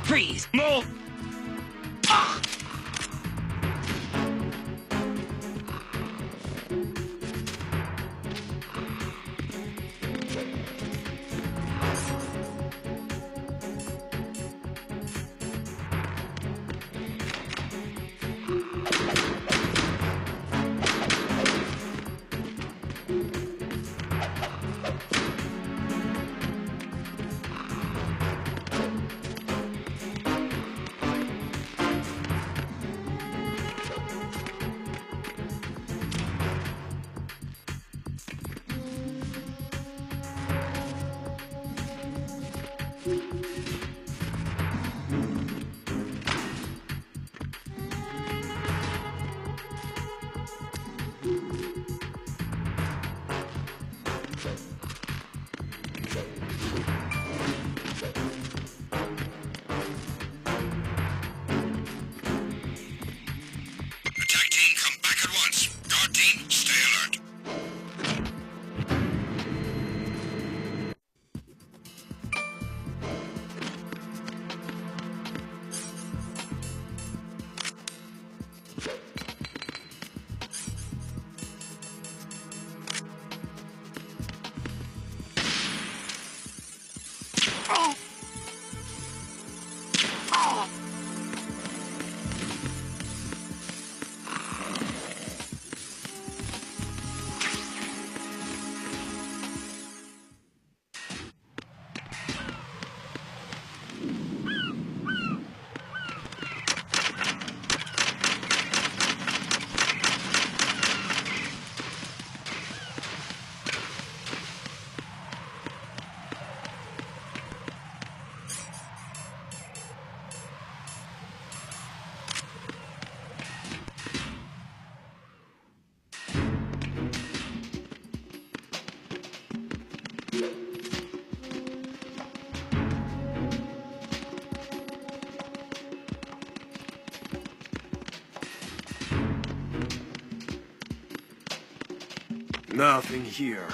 Freeze! No! Nothing here.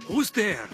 Who's there?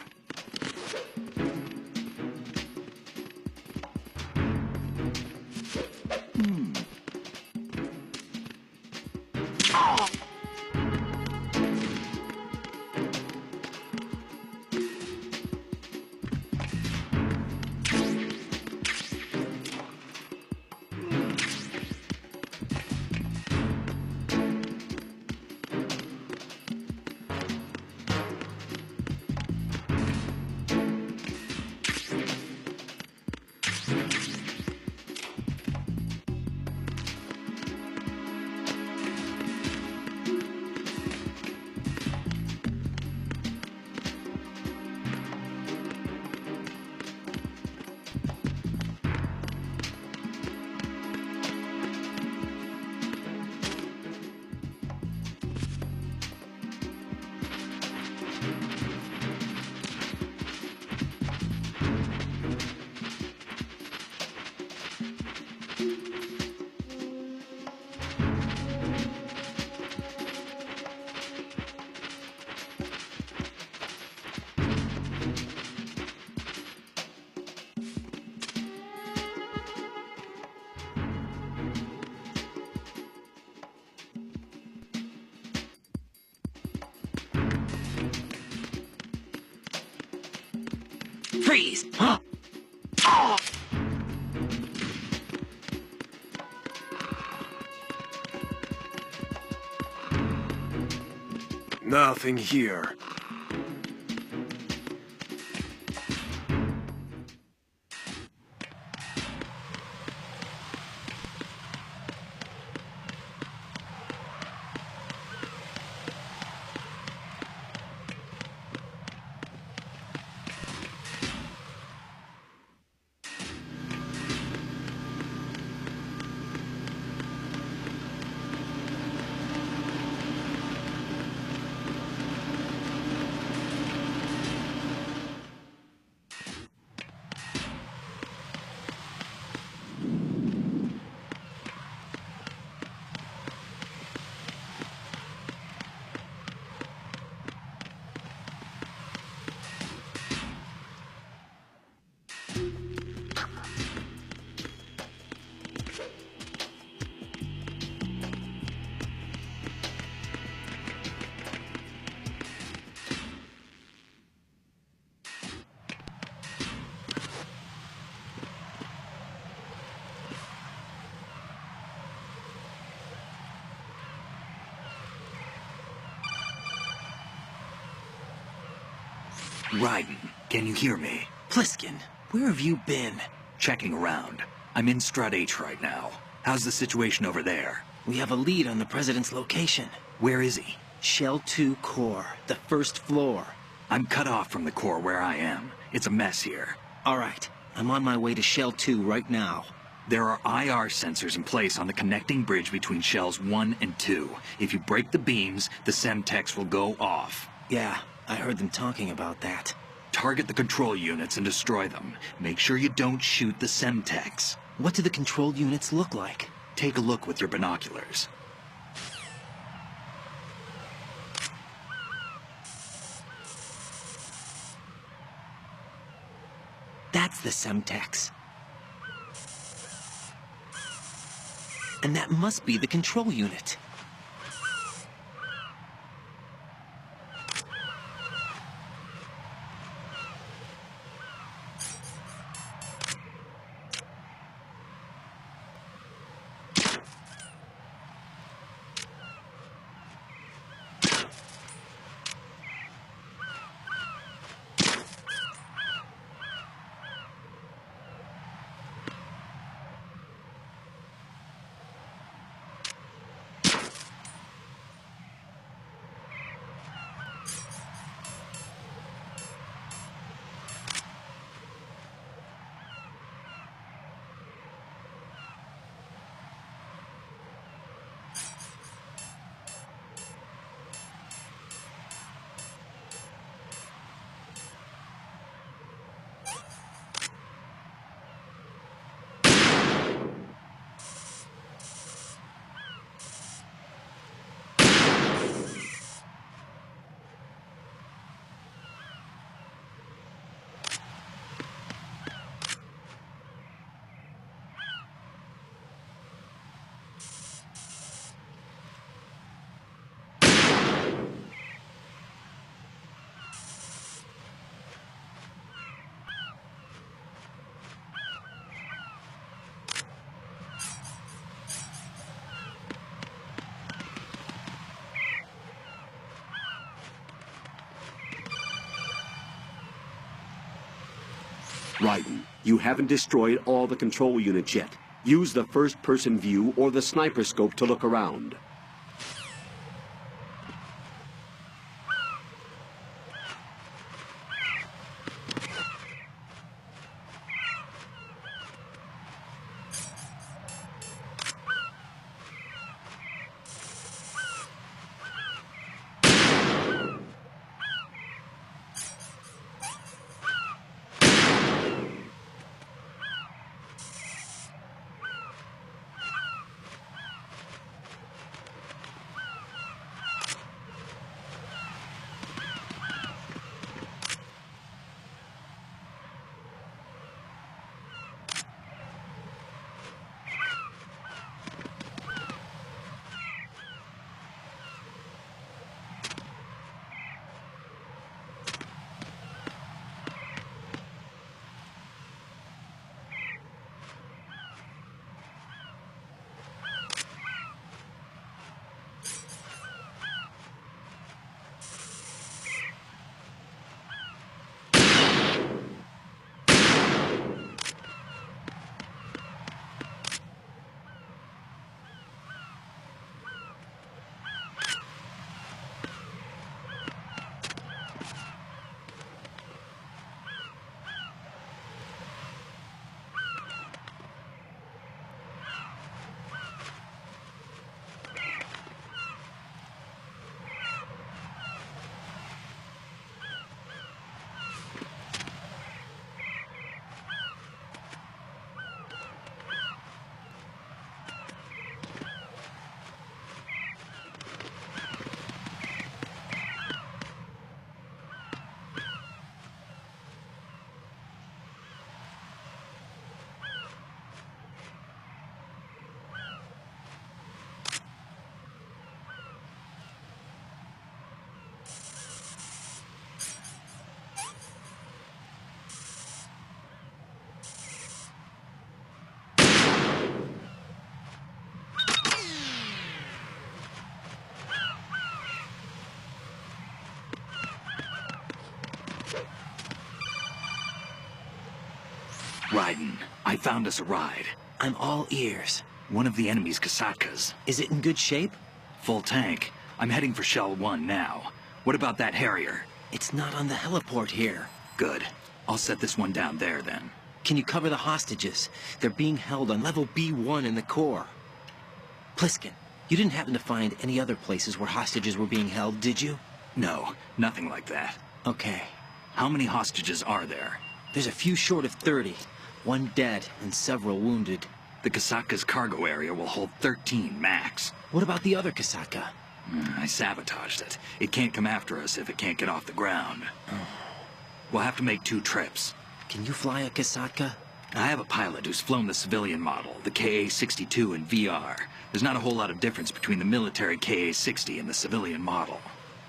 Freeze! Huh? Oh! Nothing here. Raiden, can you hear me? Pliskin, where have you been? Checking around. I'm in Strut H right now. How's the situation over there? We have a lead on the President's location. Where is he? Shell 2 core, the first floor. I'm cut off from the core where I am. It's a mess here. All right, I'm on my way to Shell 2 right now. There are IR sensors in place on the connecting bridge between Shells 1 and 2. If you break the beams, the Semtex will go off. Yeah, I heard them talking about that. Target the control units and destroy them. Make sure you don't shoot the Semtex. What do the control units look like? Take a look with your binoculars. That's the Semtex. And that must be the control unit. Raiden, you haven't destroyed all the control units yet. Use the first-person view or the sniper scope to look around. Raiden, I found us a ride. I'm all ears. One of the enemy's Kasatkas. Is it in good shape? Full tank. I'm heading for Shell 1 now. What about that Harrier? It's not on the heliport here. Good. I'll set this one down there then. Can you cover the hostages? They're being held on level B1 in the core. Pliskin, you didn't happen to find any other places where hostages were being held, did you? No, nothing like that. Okay. How many hostages are there? There's a few short of 30. One dead and several wounded. The Kasatka's cargo area will hold 13 max. What about the other Kasaka? I sabotaged it. It can't come after us if it can't get off the ground. We'll have to make 2 trips. Can you fly a Kasaka? I have a pilot who's flown the civilian model, the KA-62 in VR. There's not a whole lot of difference between the military KA-60 and the civilian model.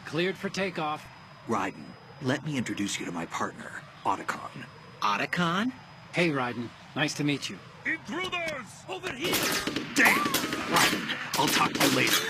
Cleared for takeoff. Raiden, let me introduce you to my partner, Otacon. Otacon? Hey, Raiden. Nice to meet you. Intruders! Over here! Damn! Raiden, I'll talk to you later.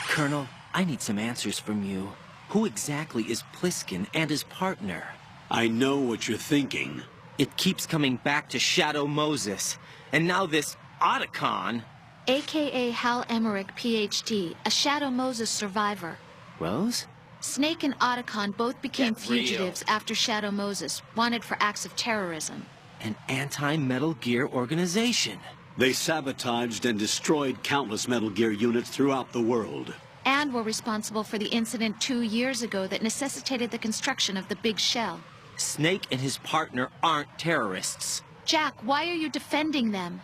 Colonel, I need some answers from you. Who exactly is Pliskin and his partner? I know what you're thinking. It keeps coming back to Shadow Moses. And now this Otacon... AKA Hal Emmerich, Ph.D., a Shadow Moses survivor. Rose? Snake and Otacon both became Get fugitives real. after Shadow Moses, wanted for acts of terrorism. An anti-Metal Gear organization. They sabotaged and destroyed countless Metal Gear units throughout the world. And were responsible for the incident 2 years ago that necessitated the construction of the Big Shell. Snake and his partner aren't terrorists. Jack, why are you defending them?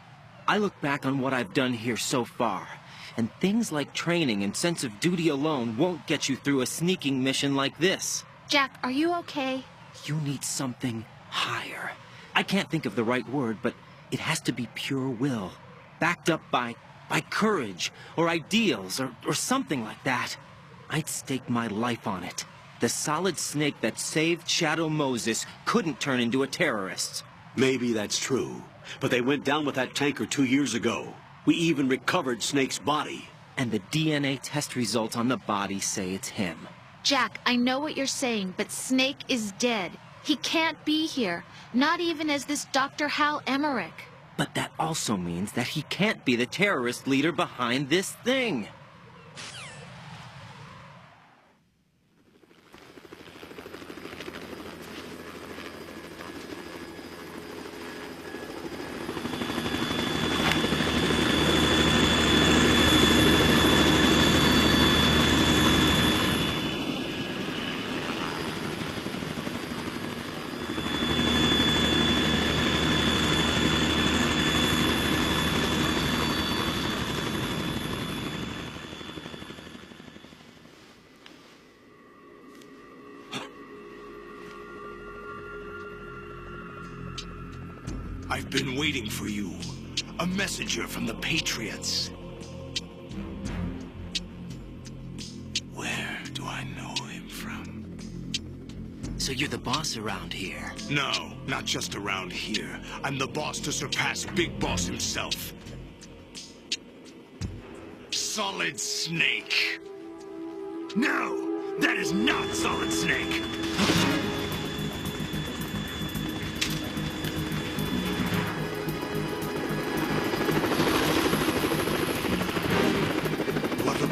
I look back on what I've done here so far, and things like training and sense of duty alone won't get you through a sneaking mission like this. Jack, are you okay? You need something higher. I can't think of the right word, but it has to be pure will, backed up by courage, or ideals, or something like that. I'd stake my life on it. The solid Snake that saved Shadow Moses couldn't turn into a terrorist. Maybe that's true, but they went down with that tanker 2 years ago. We even recovered Snake's body. And the DNA test results on the body say it's him. Jack, I know what you're saying, but Snake is dead. He can't be here, not even as this Dr. Hal Emmerich. But that also means that he can't be the terrorist leader behind this thing. I've been waiting for you. A messenger from the Patriots. Where do I know him from? So you're the boss around here? No, not just around here. I'm the boss to surpass Big Boss himself. Solid Snake. No, that is not Solid Snake.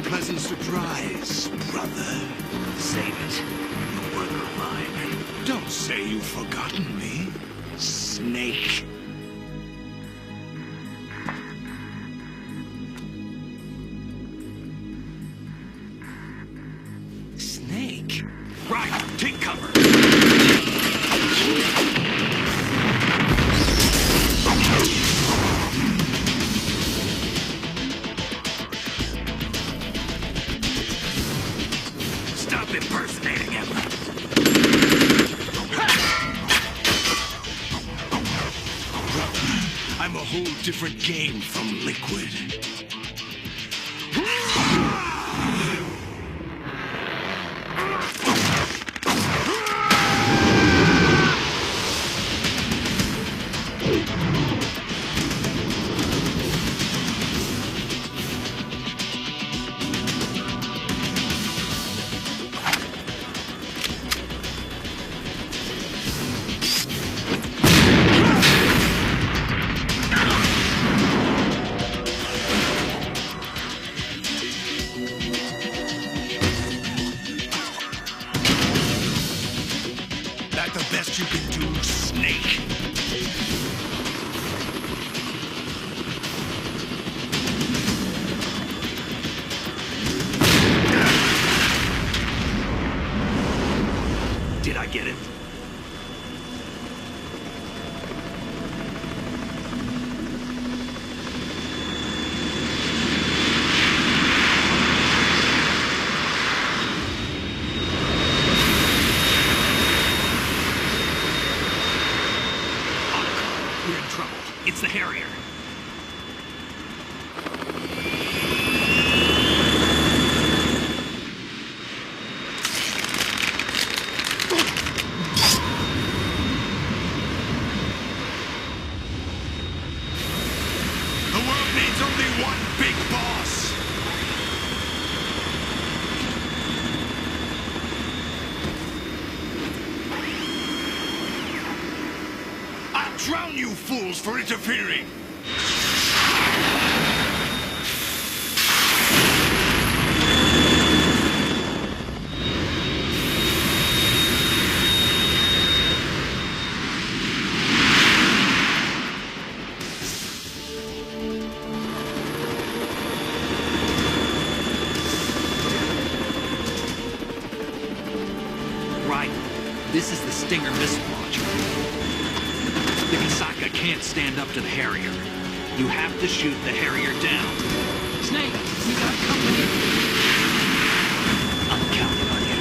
Pleasant surprise, brother. Save it. You work of mine. Don't say you've forgotten me, Snake. Snake? Right, take cover. Impersonating him. I'm a whole different game from Liquid. get it. We're in trouble. It's the Harrier. The world needs only one big boss. I'll drown you fools for interfering. Right. This is the Stinger missile launcher. The Kasaka can't stand up to the Harrier. You have to shoot the Harrier down. Snake, we got company. I'm counting on you.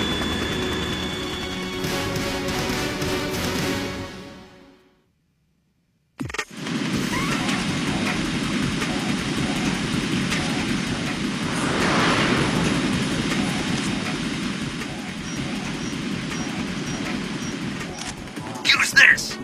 Use this!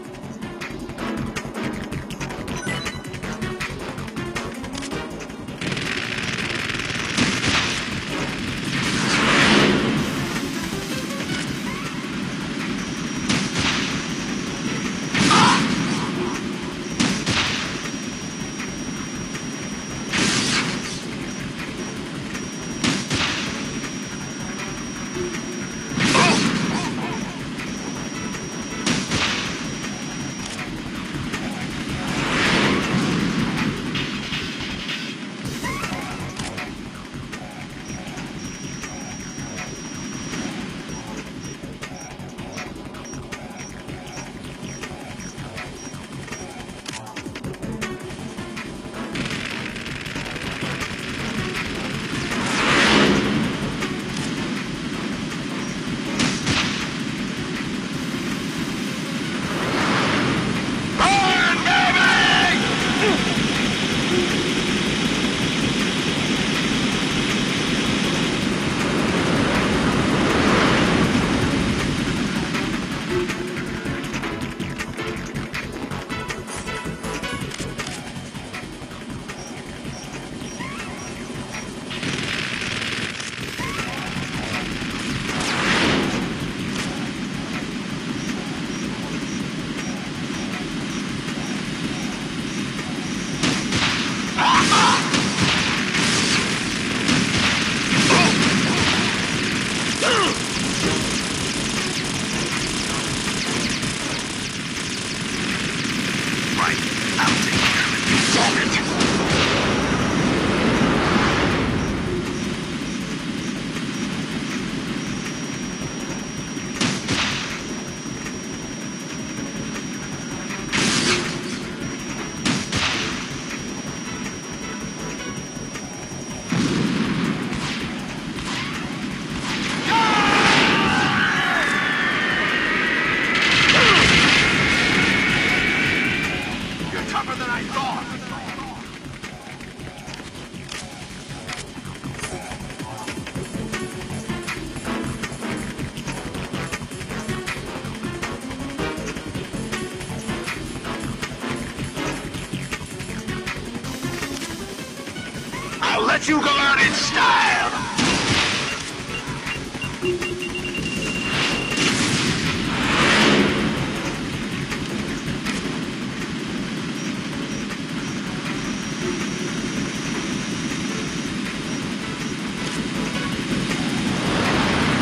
I'll let you go out in style!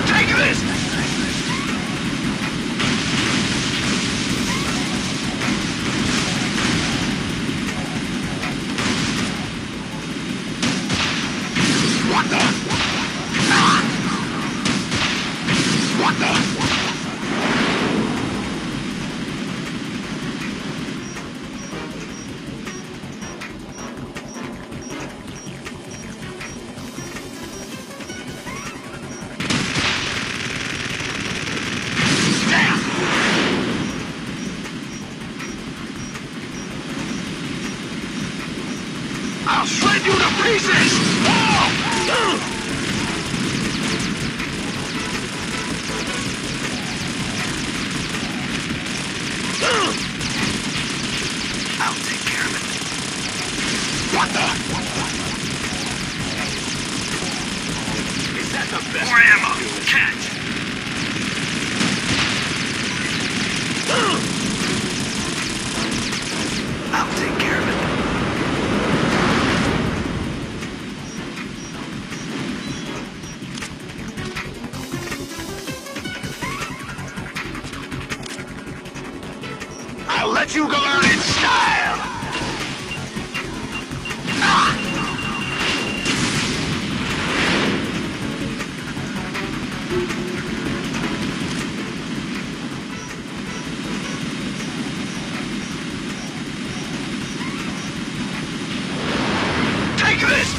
Take this! What the? More ammo! Catch! I'll take care of it. I'll let you go out in style! Take this!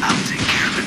I'll take care of it.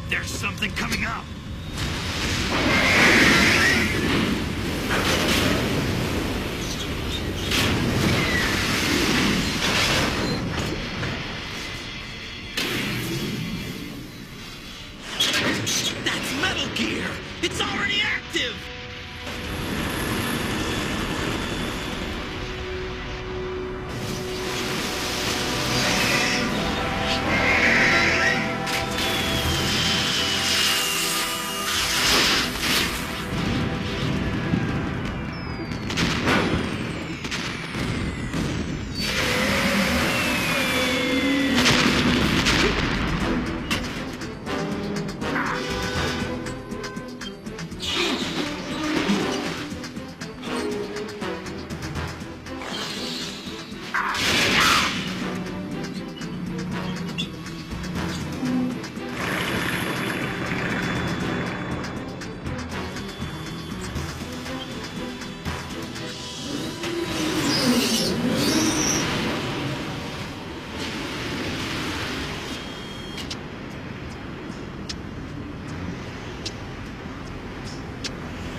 There's something coming up! That's Metal Gear! It's already active!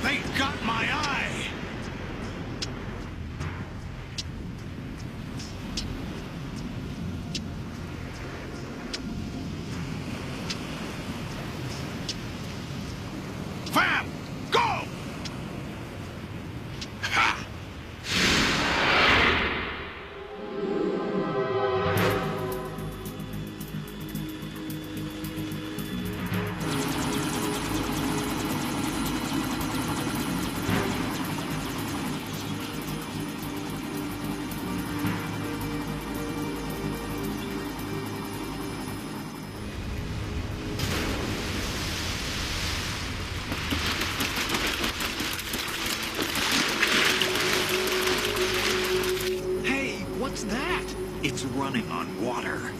They got my eye! Fam! Go! Ha! Hey, what's that? It's running on water.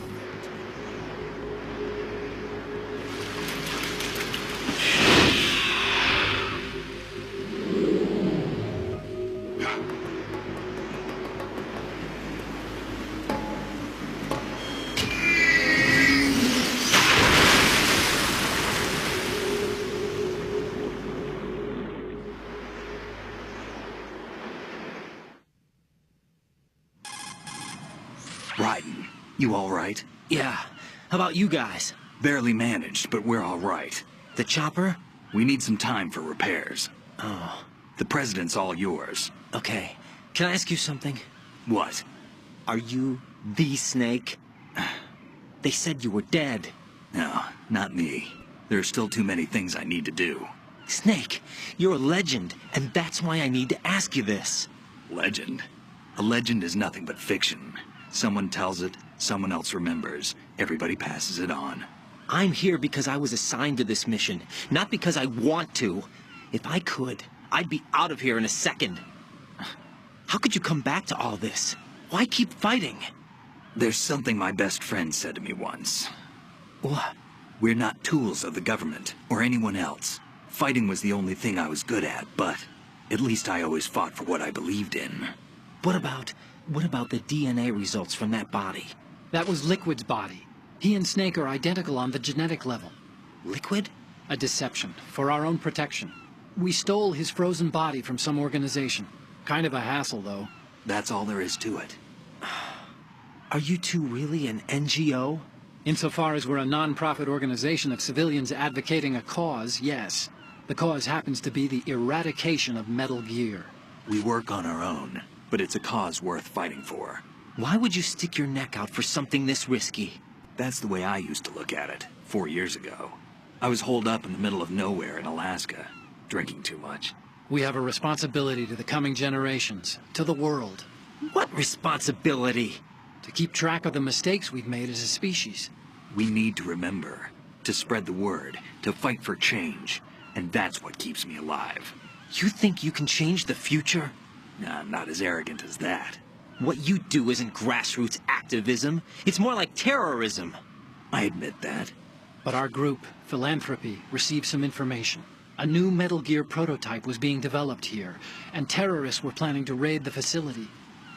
Ryden, you all right? Yeah. How about you guys? Barely managed, but we're all right. The chopper? We need some time for repairs. Oh. The president's all yours. Okay. Can I ask you something? What? Are you the Snake? They said you were dead. No, not me. There are still too many things I need to do. Snake, you're a legend, and that's why I need to ask you this. Legend? A legend is nothing but fiction. Someone tells it, someone else remembers. Everybody passes it on. I'm here because I was assigned to this mission, not because I want to. If I could, I'd be out of here in a second. How could you come back to all this? Why keep fighting? There's something my best friend said to me once. What? We're not tools of the government, or anyone else. Fighting was the only thing I was good at, but at least I always fought for what I believed in. What about the DNA results from that body? That was Liquid's body. He and Snake are identical on the genetic level. Liquid? A deception, for our own protection. We stole his frozen body from some organization. Kind of a hassle, though. That's all there is to it. Are you two really an NGO? Insofar as we're a non-profit organization of civilians advocating a cause, yes. The cause happens to be the eradication of Metal Gear. We work on our own, but it's a cause worth fighting for. Why would you stick your neck out for something this risky? That's the way I used to look at it, 4 years ago. I was holed up in the middle of nowhere in Alaska, drinking too much. We have a responsibility to the coming generations, to the world. What responsibility? To keep track of the mistakes we've made as a species. We need to remember, to spread the word, to fight for change, and that's what keeps me alive. You think you can change the future? Nah, I'm not as arrogant as that. What you do isn't grassroots activism. It's more like terrorism. I admit that. But our group, Philanthropy, received some information. A new Metal Gear prototype was being developed here, and terrorists were planning to raid the facility.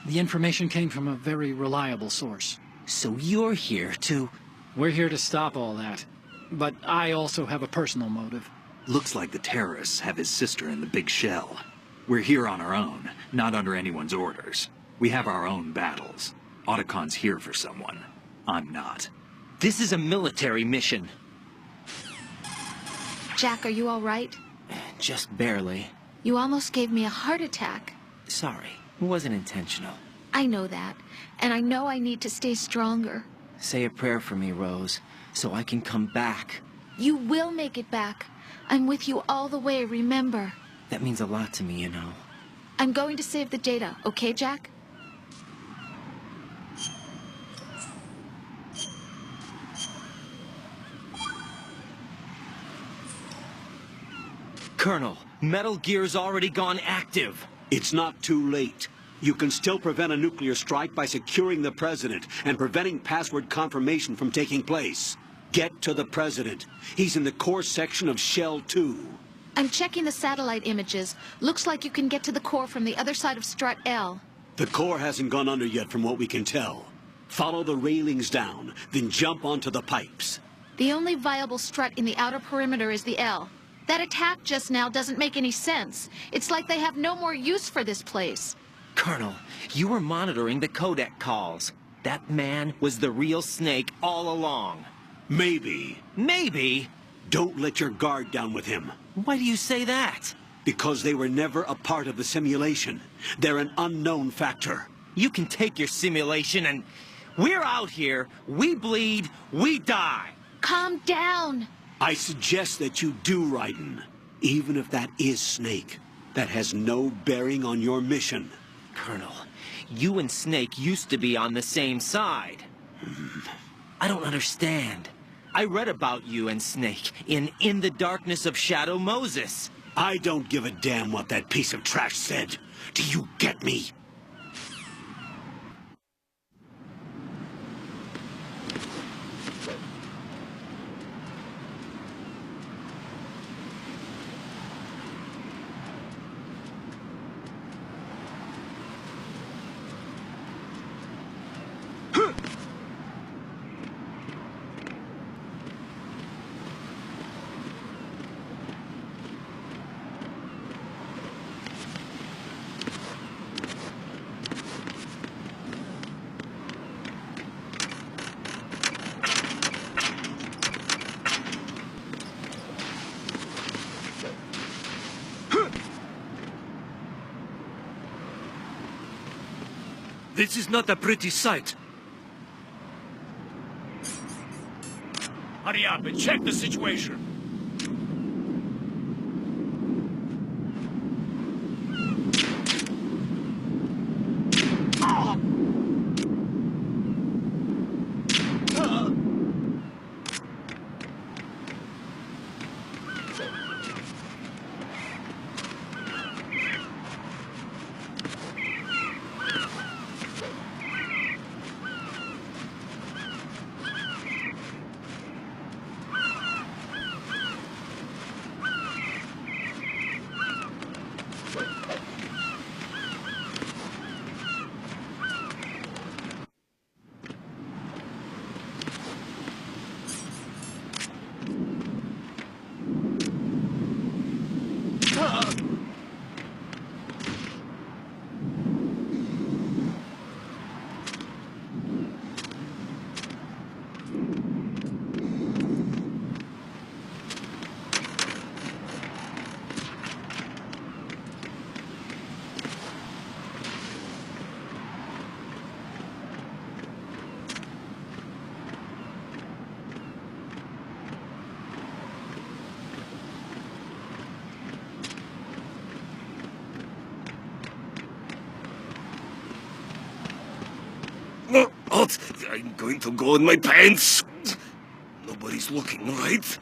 The information came from a very reliable source. So you're here to... We're here to stop all that. But I also have a personal motive. Looks like the terrorists have his sister in the big shell. We're here on our own, not under anyone's orders. We have our own battles. Otacon's here for someone. I'm not. This is a military mission. Jack, are you all right? Just barely. You almost gave me a heart attack. Sorry, it wasn't intentional. I know that, and I know I need to stay stronger. Say a prayer for me, Rose, so I can come back. You will make it back. I'm with you all the way, remember. That means a lot to me, you know. I'm going to save the data, okay, Jack? Colonel, Metal Gear's already gone active. It's not too late. You can still prevent a nuclear strike by securing the President and preventing password confirmation from taking place. Get to the President. He's in the core section of Shell 2. I'm checking the satellite images. Looks like you can get to the core from the other side of Strut L. The core hasn't gone under yet from what we can tell. Follow the railings down, then jump onto the pipes. The only viable strut in the outer perimeter is the L. That attack just now doesn't make any sense. It's like they have no more use for this place. Colonel, you were monitoring the codec calls. That man was the real Snake all along. Maybe. Maybe? Don't let your guard down with him. Why do you say that? Because they were never a part of the simulation. They're an unknown factor. You can take your simulation and... We're out here, we bleed, we die. Calm down. I suggest that you do, Raiden. Even if that is Snake, that has no bearing on your mission. Colonel, you and Snake used to be on the same side. I don't understand. I read about you and Snake in the Darkness of Shadow Moses. I don't give a damn what that piece of trash said. Do you get me? This is not a pretty sight. Hurry up and check the situation. What? I'm going to go in my pants. Nobody's looking, right?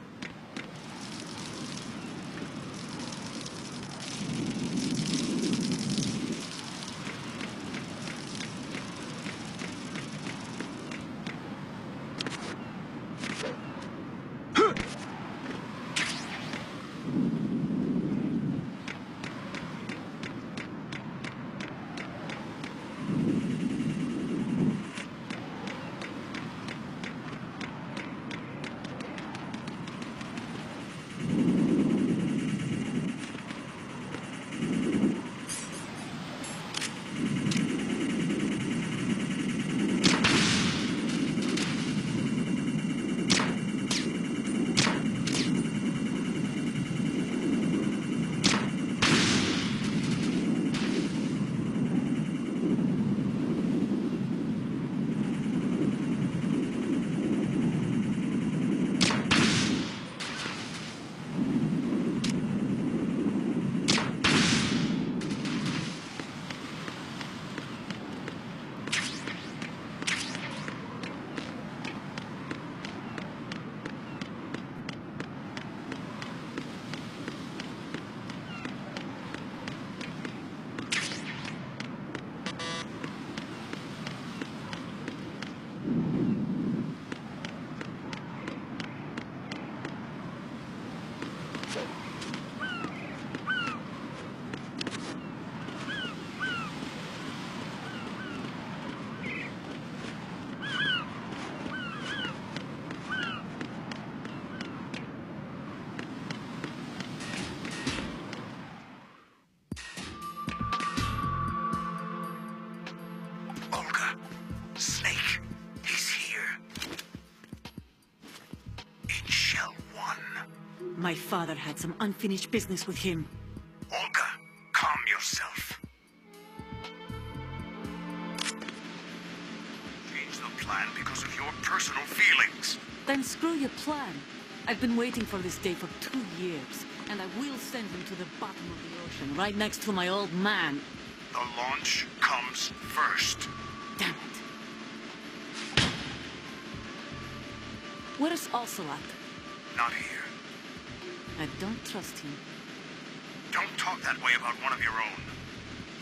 My father had some unfinished business with him. Olga, calm yourself. Change the plan because of your personal feelings. Then screw your plan. I've been waiting for this day for 2 years, and I will send him to the bottom of the ocean, right next to my old man. The launch comes first. Damn it. Where's Ocelot? Not here. I don't trust him. Don't talk that way about one of your own.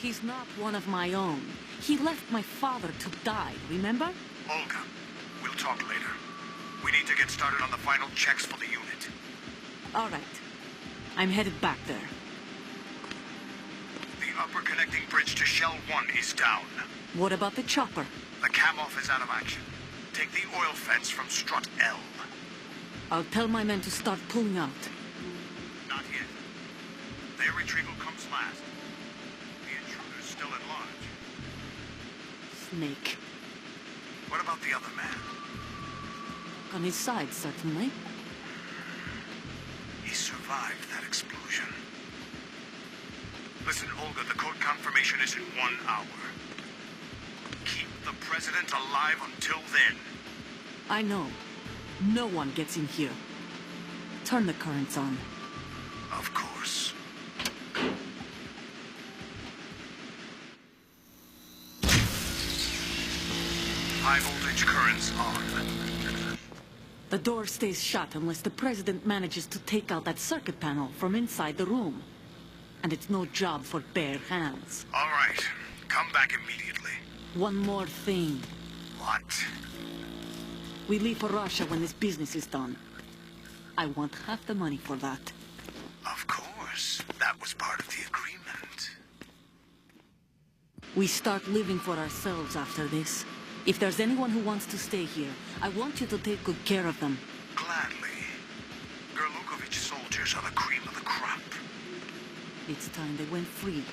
He's not one of my own. He left my father to die, remember? Olga, we'll talk later. We need to get started on the final checks for the unit. All right. I'm headed back there. The upper connecting bridge to Shell 1 is down. What about the chopper? The cam-off is out of action. Take the oil fence from strut L. I'll tell my men to start pulling out. Not yet. Their retrieval comes last. The intruder's still at large. Snake. What about the other man? On his side, certainly. He survived that explosion. Listen, Olga, the code confirmation is in 1 hour. Keep the president alive until then. I know. No one gets in here. Turn the currents on. Of course. High voltage currents on. The door stays shut unless the president manages to take out that circuit panel from inside the room. And it's no job for bare hands. All right. Come back immediately. One more thing. What? We leave for Russia when this business is done. I want half the money for that. Of course. That was part of the agreement. We start living for ourselves after this. If there's anyone who wants to stay here, I want you to take good care of them. Gladly. Gerlukovich soldiers are the cream of the crop. It's time they went free.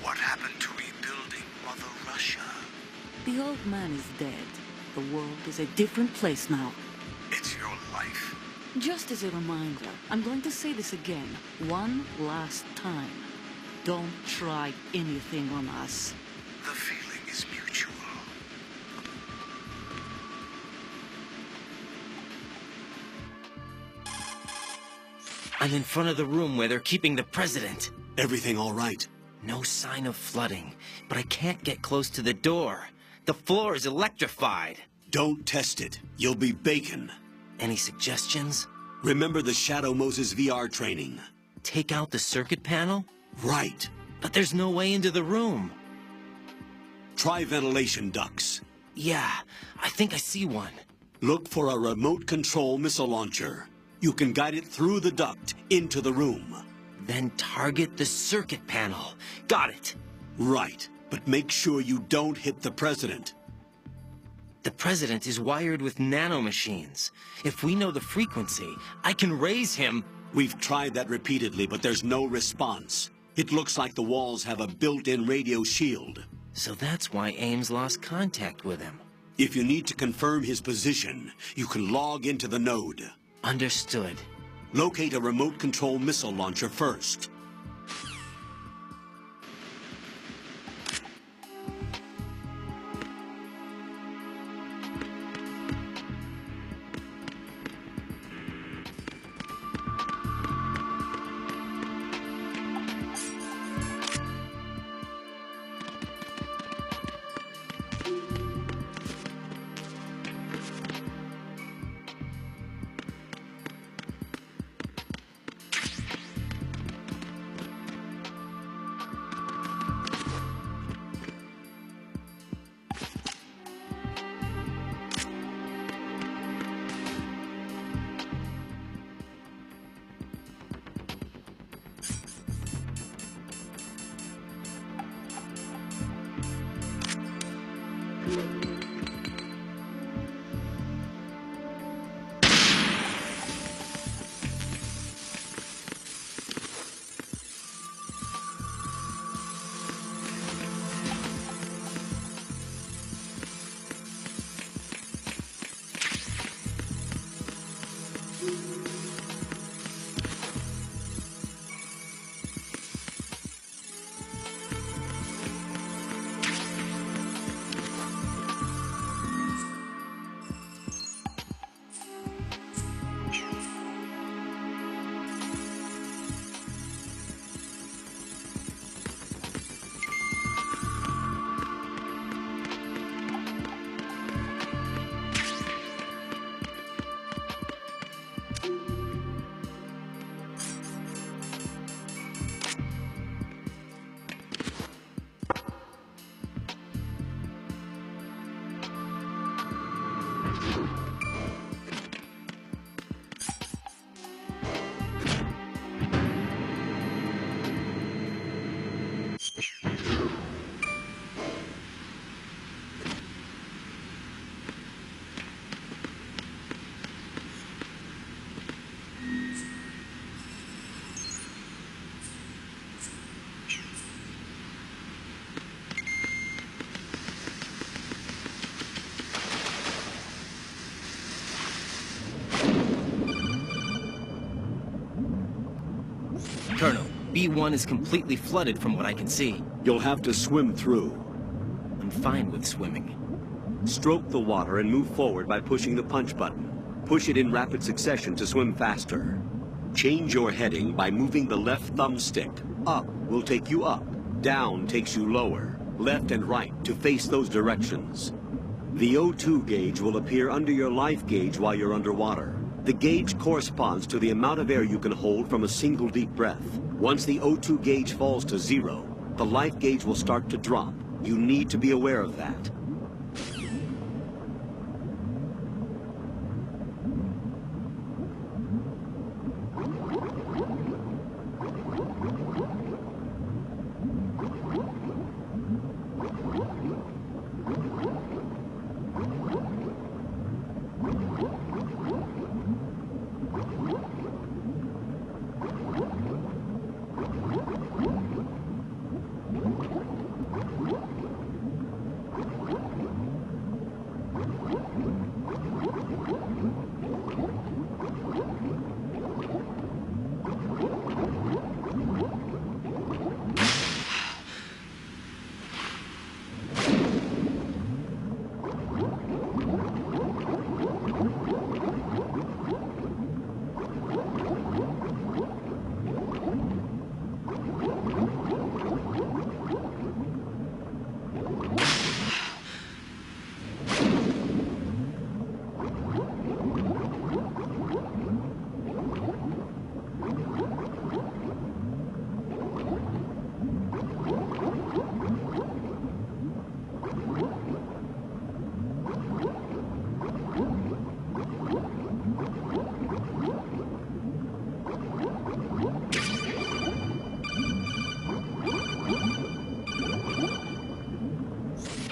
What happened to rebuilding Mother Russia? The old man is dead. The world is a different place now. It's your life. Just as a reminder, I'm going to say this again, one last time. Don't try anything on us. The feeling is mutual. I'm in front of the room where they're keeping the president. Everything all right? No sign of flooding, but I can't get close to the door. The floor is electrified. Don't test it. You'll be bacon. Any suggestions? Remember the Shadow Moses VR training. Take out the circuit panel? Right. But there's no way into the room. Try ventilation ducts. Yeah, I think I see one. Look for a remote control missile launcher. You can guide it through the duct into the room. Then target the circuit panel. Got it. Right, but make sure you don't hit the president. The president is wired with nanomachines. If we know the frequency, I can raise him. We've tried that repeatedly, but there's no response. It looks like the walls have a built-in radio shield. So that's why Ames lost contact with him. If you need to confirm his position, you can log into the node. Understood. Locate a remote control missile launcher first. Colonel, B1 is completely flooded from what I can see. You'll have to swim through. I'm fine with swimming. Stroke the water and move forward by pushing the punch button. Push it in rapid succession to swim faster. Change your heading by moving the left thumbstick. Up will take you up. Down takes you lower. Left and right to face those directions. The O2 gauge will appear under your life gauge while you're underwater. The gauge corresponds to the amount of air you can hold from a single deep breath. Once the O2 gauge falls to 0, the life gauge will start to drop. You need to be aware of that.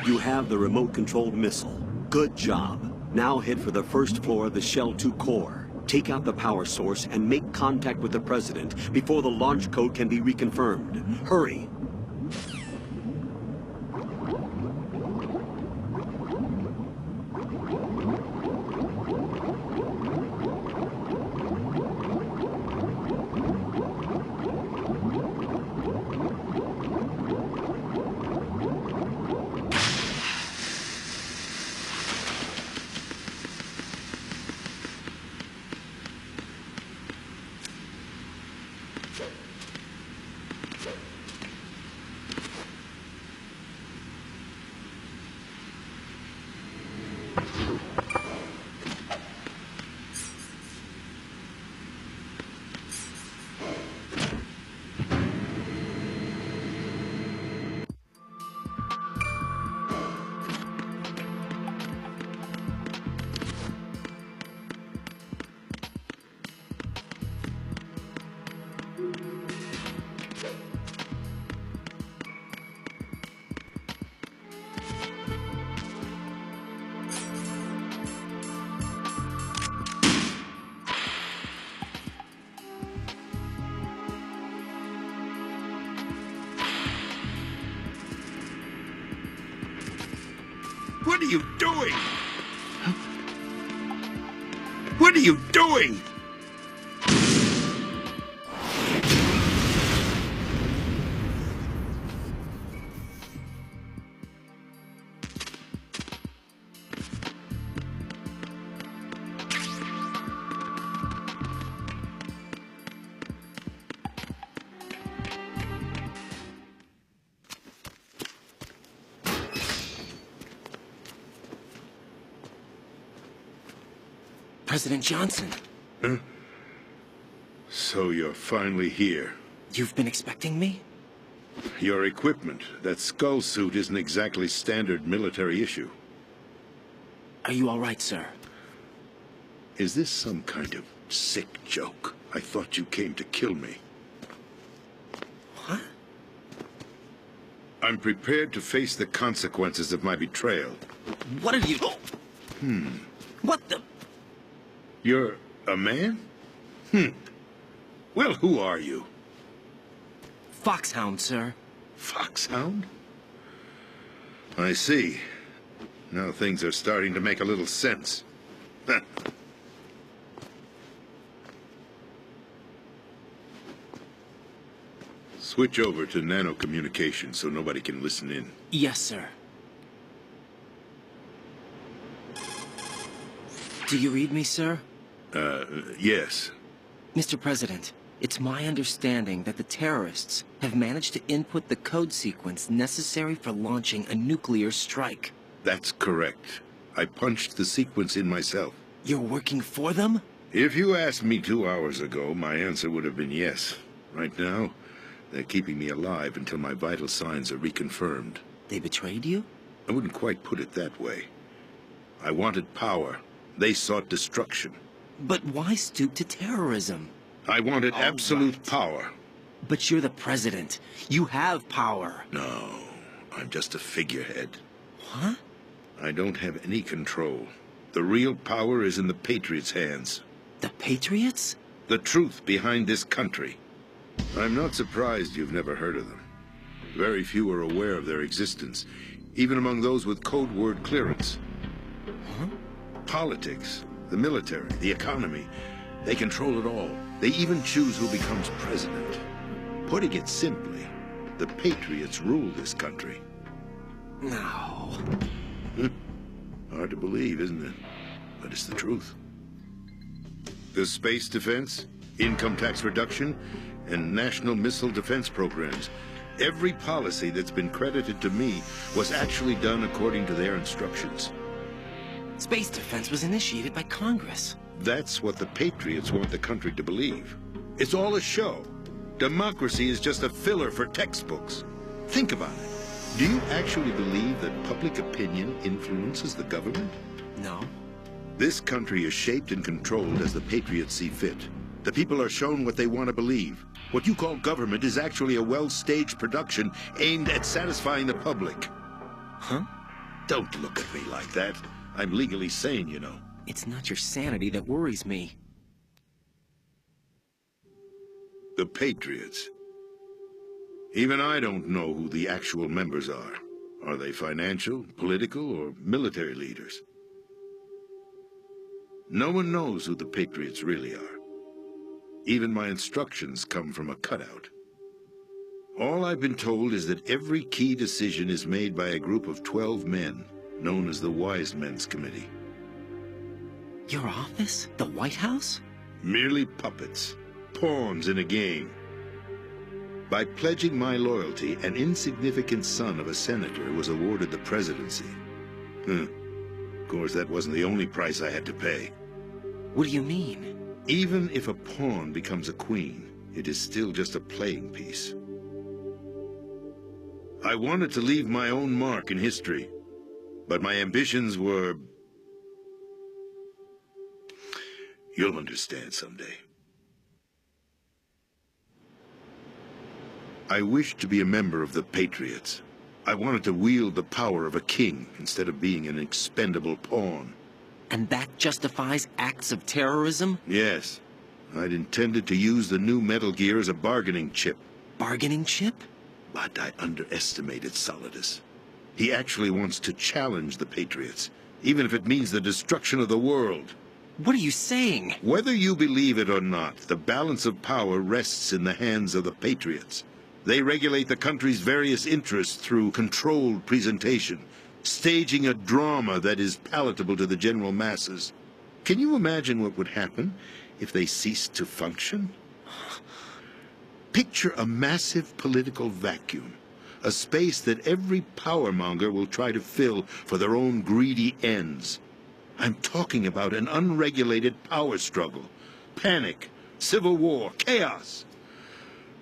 You have the remote-controlled missile. Good job. Now head for the first floor of the Shell 2 core. Take out the power source and make contact with the President before the launch code can be reconfirmed. Hurry. What are you doing? What are you doing? President Johnson. Huh? So you're finally here. You've been expecting me? Your equipment, that skull suit, isn't exactly standard military issue. Are you all right, sir? Is this some kind of sick joke? I thought you came to kill me. What? I'm prepared to face the consequences of my betrayal. What are you... What the... You're a man? Well, who are you? Foxhound, sir. Foxhound? I see. Now things are starting to make a little sense. Switch over to nano-communication so nobody can listen in. Yes, sir. Do you read me, sir? Yes. Mr. President, it's my understanding that the terrorists have managed to input the code sequence necessary for launching a nuclear strike. That's correct. I punched the sequence in myself. You're working for them? If you asked me 2 hours ago, my answer would have been yes. Right now, they're keeping me alive until my vital signs are reconfirmed. They betrayed you? I wouldn't quite put it that way. I wanted power. They sought destruction. But why stoop to terrorism? I wanted absolute power. But you're the president. You have power. No, I'm just a figurehead. What? I don't have any control. The real power is in the Patriots' hands. The Patriots? The truth behind this country. I'm not surprised you've never heard of them. Very few are aware of their existence, even among those with code word clearance. Huh? Politics, the military, the economy, they control it all. They even choose who becomes president. Putting it simply, the Patriots rule this country. No. Hard to believe, isn't it? But it's the truth. The space defense, income tax reduction, and national missile defense programs. Every policy that's been credited to me was actually done according to their instructions. Space defense was initiated by Congress. That's what the Patriots want the country to believe. It's all a show. Democracy is just a filler for textbooks. Think about it. Do you actually believe that public opinion influences the government? No. This country is shaped and controlled as the Patriots see fit. The people are shown what they want to believe. What you call government is actually a well-staged production aimed at satisfying the public. Huh? Don't look at me like that. I'm legally sane, you know. It's not your sanity that worries me. The Patriots. Even I don't know who the actual members are. Are they financial, political, or military leaders? No one knows who the Patriots really are. Even my instructions come from a cutout. All I've been told is that every key decision is made by a group of 12 men, known as the Wise Men's Committee. Your office? The White House? Merely puppets, pawns in a game. By pledging my loyalty, an insignificant son of a senator was awarded the presidency. Of course, that wasn't the only price I had to pay. What do you mean? Even if a pawn becomes a queen, it is still just a playing piece. I wanted to leave my own mark in history, but my ambitions were... You'll understand someday. I wished to be a member of the Patriots. I wanted to wield the power of a king instead of being an expendable pawn. And that justifies acts of terrorism? Yes. I'd intended to use the new Metal Gear as a bargaining chip. Bargaining chip? But I underestimated Solidus. He actually wants to challenge the Patriots, even if it means the destruction of the world. What are you saying? Whether you believe it or not, the balance of power rests in the hands of the Patriots. They regulate the country's various interests through controlled presentation, staging a drama that is palatable to the general masses. Can you imagine what would happen if they ceased to function? Picture a massive political vacuum, a space that every powermonger will try to fill for their own greedy ends. I'm talking about an unregulated power struggle, panic, civil war, chaos.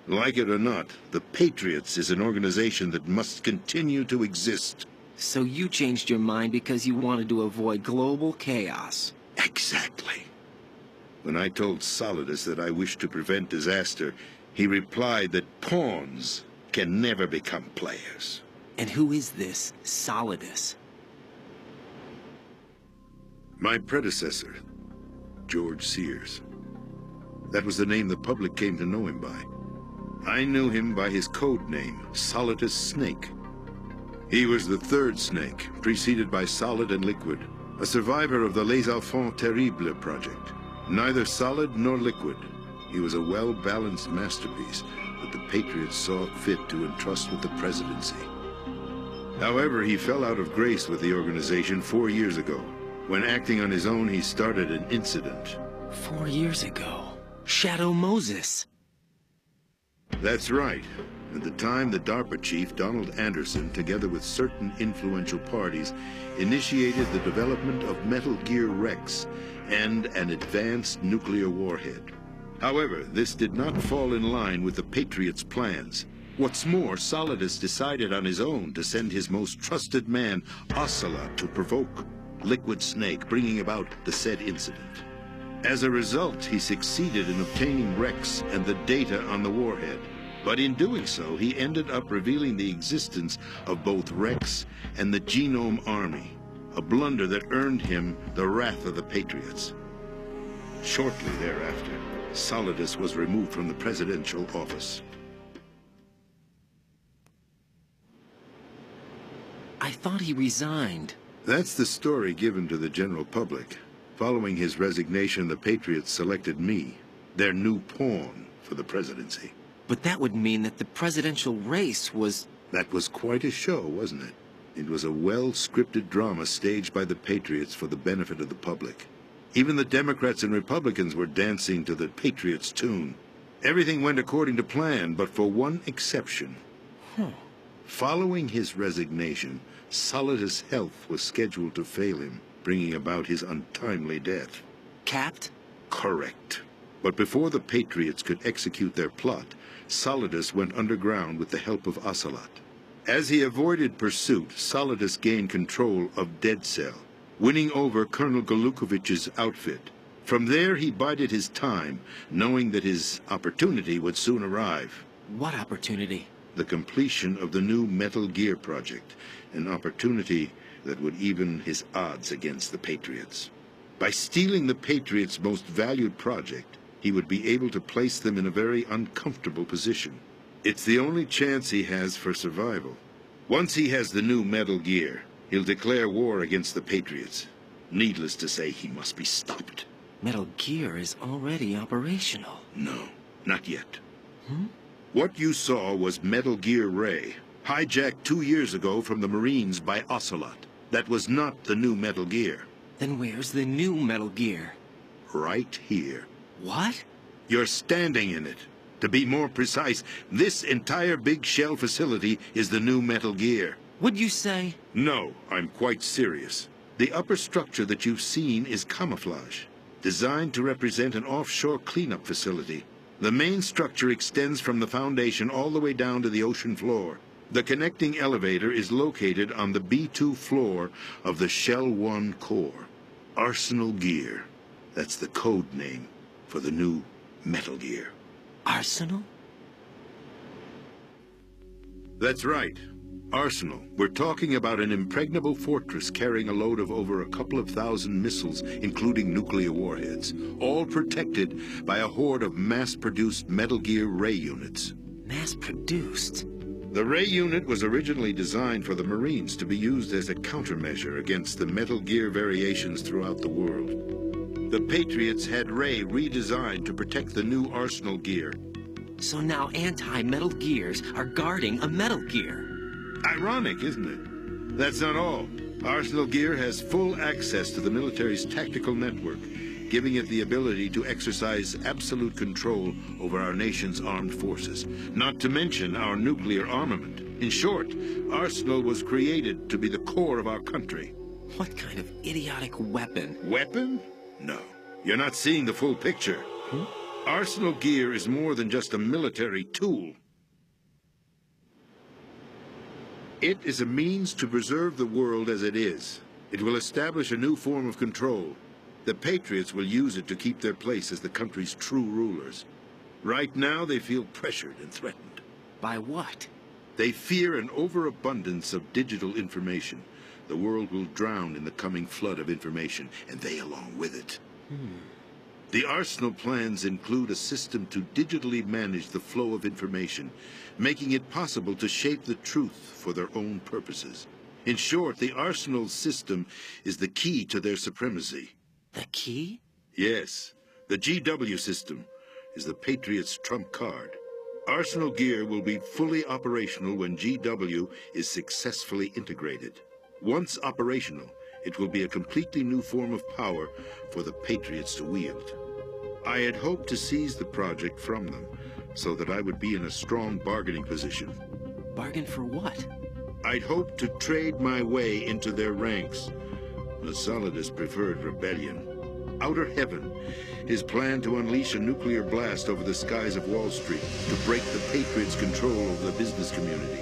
Like it or not, the Patriots is an organization that must continue to exist. So you changed your mind because you wanted to avoid global chaos. Exactly. When I told Solidus that I wished to prevent disaster, he replied that pawns can never become players. And who is this Solidus? My predecessor, George Sears. That was the name the public came to know him by. I knew him by his code name, Solidus Snake. He was the third snake, preceded by Solid and Liquid, a survivor of the Les Enfants Terribles project. Neither solid nor liquid, he was a well-balanced masterpiece that the Patriots saw fit to entrust with the presidency. However, he fell out of grace with the organization 4 years ago. When acting on his own, he started an incident. 4 years ago? Shadow Moses. That's right. At the time, the DARPA chief, Donald Anderson, together with certain influential parties, initiated the development of Metal Gear Rex and an advanced nuclear warhead. However, this did not fall in line with the Patriots' plans. What's more, Solidus decided on his own to send his most trusted man, Ocelot, to provoke Liquid Snake, bringing about the said incident. As a result, he succeeded in obtaining Rex and the data on the warhead. But in doing so, he ended up revealing the existence of both Rex and the Genome Army, a blunder that earned him the wrath of the Patriots. Shortly thereafter, Solidus was removed from the presidential office. I thought he resigned. That's the story given to the general public. Following his resignation, the Patriots selected me, their new pawn, for the presidency. But that would mean that the presidential race was... That was quite a show, wasn't it? It was a well-scripted drama staged by the Patriots for the benefit of the public. Even the Democrats and Republicans were dancing to the Patriots' tune. Everything went according to plan, but for one exception. Following his resignation, Solidus' health was scheduled to fail him, bringing about his untimely death. Capped? Correct. But before the Patriots could execute their plot, Solidus went underground with the help of Ocelot. As he avoided pursuit, Solidus gained control of Dead Cell, winning over Colonel Golukovich's outfit. From there, he bided his time, knowing that his opportunity would soon arrive. What opportunity? The completion of the new Metal Gear project, an opportunity that would even his odds against the Patriots. By stealing the Patriots' most valued project, he would be able to place them in a very uncomfortable position. It's the only chance he has for survival. Once he has the new Metal Gear, he'll declare war against the Patriots. Needless to say, he must be stopped. Metal Gear is already operational. No, not yet. What you saw was Metal Gear Ray, hijacked 2 years ago from the Marines by Ocelot. That was not the new Metal Gear. Then where's the new Metal Gear? Right here. What? You're standing in it. To be more precise, this entire big shell facility is the new Metal Gear. Would you say? No, I'm quite serious. The upper structure that you've seen is camouflage, designed to represent an offshore cleanup facility. The main structure extends from the foundation all the way down to the ocean floor. The connecting elevator is located on the B2 floor of the Shell 1 core. Arsenal Gear. That's the code name for the new Metal Gear. Arsenal? That's right. Arsenal. We're talking about an impregnable fortress carrying a load of over a couple of thousand missiles, including nuclear warheads, all protected by a horde of mass-produced Metal Gear Ray units. Mass-produced? The Ray unit was originally designed for the Marines to be used as a countermeasure against the Metal Gear variations throughout the world. The Patriots had Ray redesigned to protect the new Arsenal Gear. So now anti-Metal Gears are guarding a Metal Gear. Ironic, isn't it? That's not all. Arsenal Gear has full access to the military's tactical network, giving it the ability to exercise absolute control over our nation's armed forces, not to mention our nuclear armament. In short, Arsenal was created to be the core of our country. What kind of idiotic weapon? Weapon? No. You're not seeing the full picture. Arsenal Gear is more than just a military tool. It is a means to preserve the world as it is. It will establish a new form of control. The Patriots will use it to keep their place as the country's true rulers. Right now, they feel pressured and threatened. By what? They fear an overabundance of digital information. The world will drown in the coming flood of information, and they along with it. The Arsenal plans include a system to digitally manage the flow of information, making it possible to shape the truth for their own purposes. In short, the Arsenal system is the key to their supremacy. The key? Yes. The GW system is the Patriots' trump card. Arsenal Gear will be fully operational when GW is successfully integrated. Once operational, it will be a completely new form of power for the Patriots to wield. I had hoped to seize the project from them, so that I would be in a strong bargaining position. Bargain for what? I'd hoped to trade my way into their ranks. The Solidus preferred rebellion. Outer Heaven, his plan to unleash a nuclear blast over the skies of Wall Street to break the Patriots' control over the business community,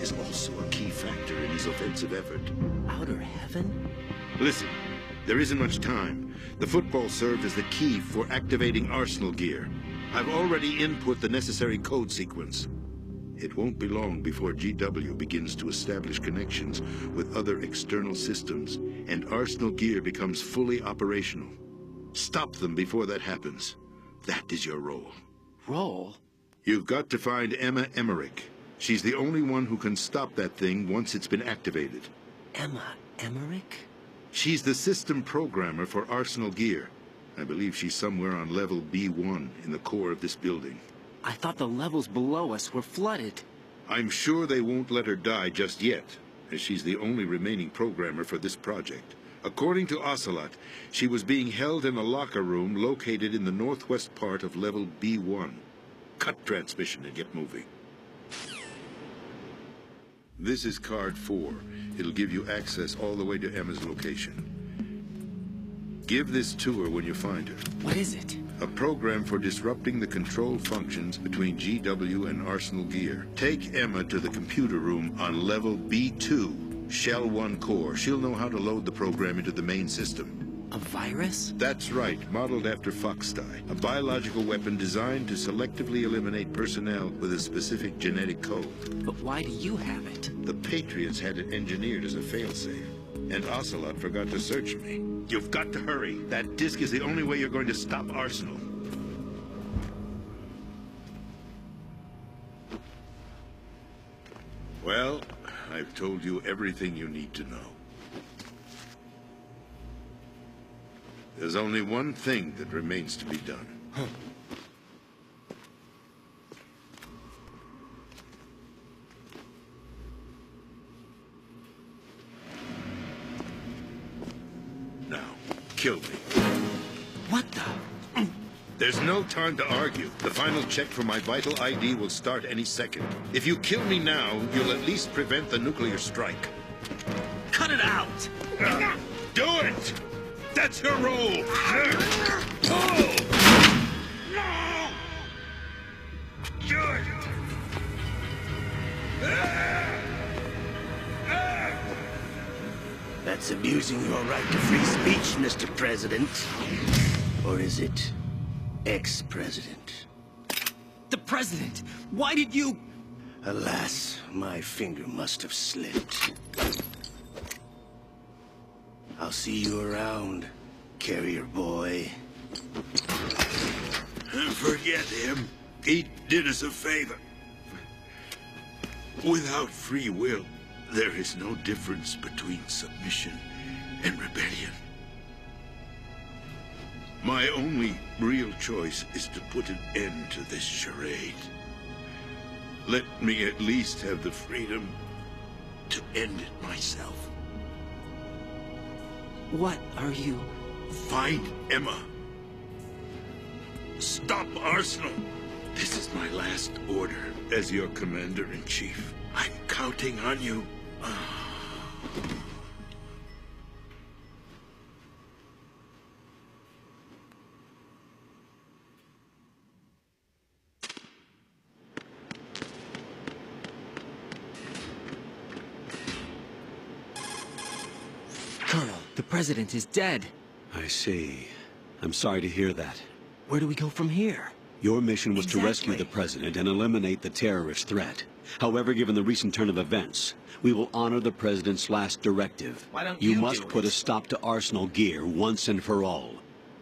is also a key factor in his offensive effort. Outer Heaven? Listen, there isn't much time. The football served as the key for activating Arsenal Gear. I've already input the necessary code sequence. It won't be long before GW begins to establish connections with other external systems, and Arsenal Gear becomes fully operational. Stop them before that happens. That is your role. Role? You've got to find Emma Emmerich. She's the only one who can stop that thing once it's been activated. Emma Emmerich? She's the system programmer for Arsenal Gear. I believe she's somewhere on level B1 in the core of this building. I thought the levels below us were flooded. I'm sure they won't let her die just yet, as she's the only remaining programmer for this project. According to Ocelot, she was being held in a locker room located in the northwest part of level B1. Cut transmission and get moving. This is card 4. It'll give you access all the way to Emma's location. Give this to her when you find her. What is it? A program for disrupting the control functions between GW and Arsenal Gear. Take Emma to the computer room on level B2, Shell 1 core. She'll know how to load the program into the main system. A virus? That's right, modeled after Foxdie. A biological weapon designed to selectively eliminate personnel with a specific genetic code. But why do you have it? The Patriots had it engineered as a failsafe. And Ocelot forgot to search me. You've got to hurry. That disk is the only way you're going to stop Arsenal. Well, I've told you everything you need to know. There's only one thing that remains to be done. Now, kill me. What the? There's no time to argue. The final check for my vital ID will start any second. If you kill me now, you'll at least prevent the nuclear strike. Cut it out! Do it! That's your role! Pull! No! Good! That's abusing your right to free speech, Mr. President. Or is it ex-president? The president! Why did you... Alas, my finger must have slipped. I'll see you around, carrier boy. Forget him. He did us a favor. Without free will, there is no difference between submission and rebellion. My only real choice is to put an end to this charade. Let me at least have the freedom to end it myself. What are you... Find Emma. Stop Arsenal. This is my last order as your commander-in-chief. I'm counting on you. Colonel, the president is dead. I see. I'm sorry to hear that. Where do we go from here? Your mission was to rescue Exactly. the president and eliminate the terrorist threat. However, given the recent turn of events, we will honor the president's last directive. Why don't You you must do put it? a stop to Arsenal gear once and for all.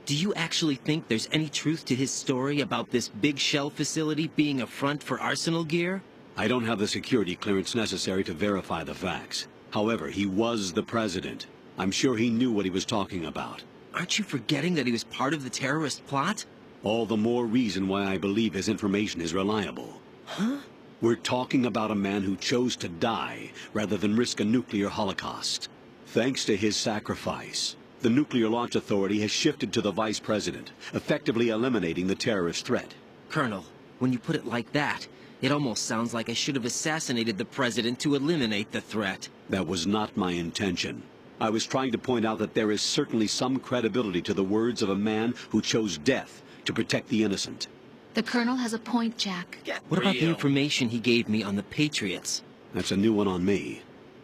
Do you actually think there's any truth to his story about this big shell facility being a front for Arsenal gear? I don't have the security clearance necessary to verify the facts. However, he was the president. I'm sure he knew what he was talking about. Aren't you forgetting that he was part of the terrorist plot? All the more reason why I believe his information is reliable. Huh? We're talking about a man who chose to die rather than risk a nuclear holocaust. Thanks to his sacrifice, the Nuclear Launch Authority has shifted to the vice president, effectively eliminating the terrorist threat. Colonel, when you put it like that, it almost sounds like I should have assassinated the president to eliminate the threat. That was not my intention. I was trying to point out that there is certainly some credibility to the words of a man who chose death to protect the innocent. The Colonel has a point, Jack. What about the information he gave me on the Patriots? That's a new one on me.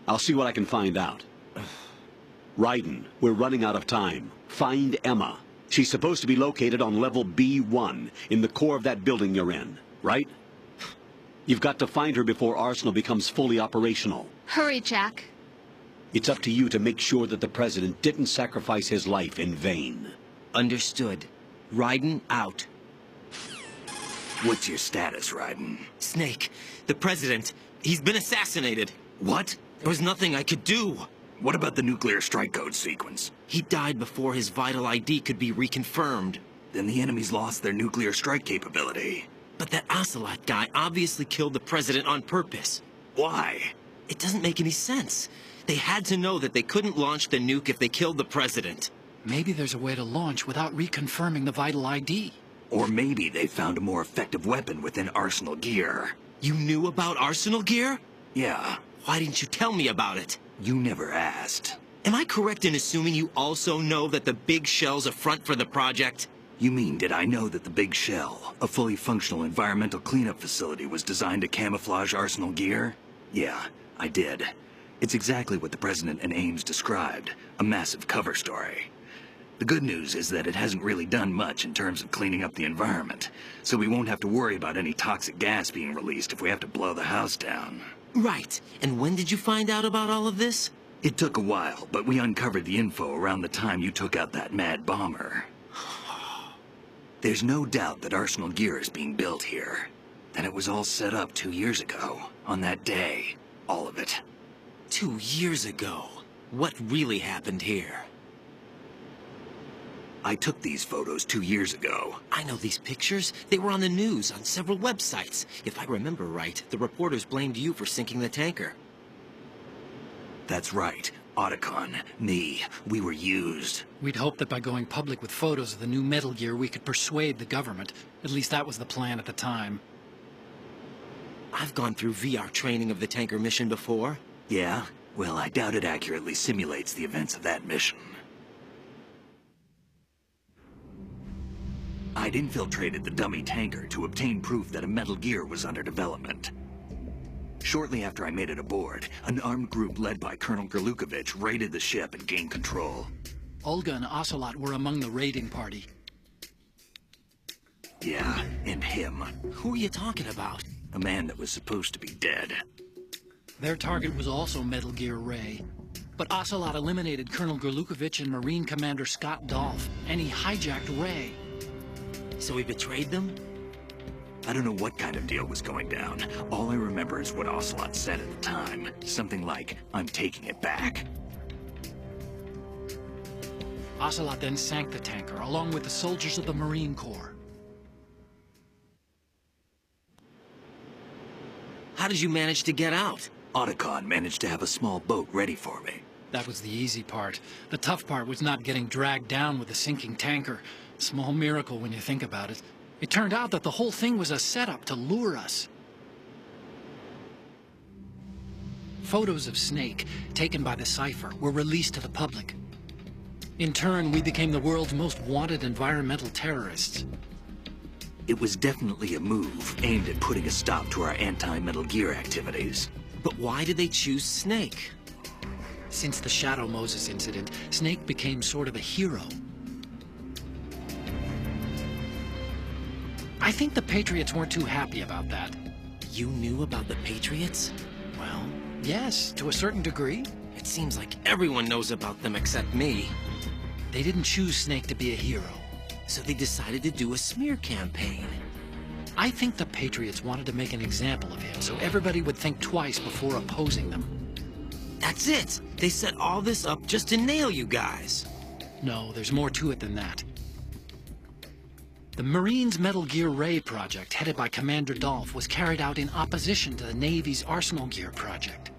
I'll see what I can find out. Raiden, we're running out of time. Find Emma. She's supposed to be located on level B1, in the core of that building you're in, right? You've got to find her before Arsenal becomes fully operational. Hurry, Jack. It's up to you to make sure that the president didn't sacrifice his life in vain. Understood. Raiden out. What's your status, Raiden? Snake, the president, he's been assassinated. What? There was nothing I could do. What about the nuclear strike code sequence? He died before his vital ID could be reconfirmed. Then the enemy's lost their nuclear strike capability. But that Ocelot guy obviously killed the president on purpose. Why? It doesn't make any sense. They had to know that they couldn't launch the nuke if they killed the president. Maybe there's a way to launch without reconfirming the vital ID. Or maybe they found a more effective weapon within Arsenal gear. You knew about Arsenal gear? Yeah. Why didn't you tell me about it? You never asked. Am I correct in assuming you also know that the big shell's a front for the project? You mean, did I know that the Big Shell, a fully functional environmental cleanup facility, was designed to camouflage Arsenal gear? Yeah, I did. It's exactly what the President and Ames described, a massive cover story. The good news is that it hasn't really done much in terms of cleaning up the environment, so we won't have to worry about any toxic gas being released if we have to blow the house down. Right. And when did you find out about all of this? It took a while, but we uncovered the info around the time you took out that mad bomber. There's no doubt that Arsenal gear is being built here. And it was all set up 2 years ago, on that day. All of it. 2 years ago? What really happened here? I took these photos 2 years ago. I know these pictures. They were on the news, on several websites. If I remember right, the reporters blamed you for sinking the tanker. That's right. Otacon, me, we were used. We'd hoped that by going public with photos of the new Metal Gear, we could persuade the government. At least that was the plan at the time. I've gone through VR training of the tanker mission before. Yeah? Well, I doubt it accurately simulates the events of that mission. I'd infiltrated the dummy tanker to obtain proof that a Metal Gear was under development. Shortly after I made it aboard, an armed group led by Colonel Gerlukovich raided the ship and gained control. Olga and Ocelot were among the raiding party. Yeah, and him. Who are you talking about? A man that was supposed to be dead. Their target was also Metal Gear Ray. But Ocelot eliminated Colonel Gerlukovich and Marine Commander Scott Dolph, and he hijacked Ray. So he betrayed them? I don't know what kind of deal was going down. All I remember is what Ocelot said at the time. Something like, "I'm taking it back." Ocelot then sank the tanker, along with the soldiers of the Marine Corps. How did you manage to get out? Otacon managed to have a small boat ready for me. That was the easy part. The tough part was not getting dragged down with the sinking tanker. Small miracle when you think about it. It turned out that the whole thing was a setup to lure us. Photos of Snake, taken by the Cypher, were released to the public. In turn, we became the world's most wanted environmental terrorists. It was definitely a move aimed at putting a stop to our anti-Metal Gear activities. But why did they choose Snake? Since the Shadow Moses incident, Snake became sort of a hero. I think the Patriots weren't too happy about that. You knew about the Patriots? Well, yes, to a certain degree. It seems like everyone knows about them except me. They didn't choose Snake to be a hero. So they decided to do a smear campaign. I think the Patriots wanted to make an example of him so everybody would think twice before opposing them. That's it! They set all this up just to nail you guys. No, there's more to it than that. The Marines' Metal Gear Ray project, headed by Commander Dolph, was carried out in opposition to the Navy's Arsenal Gear project.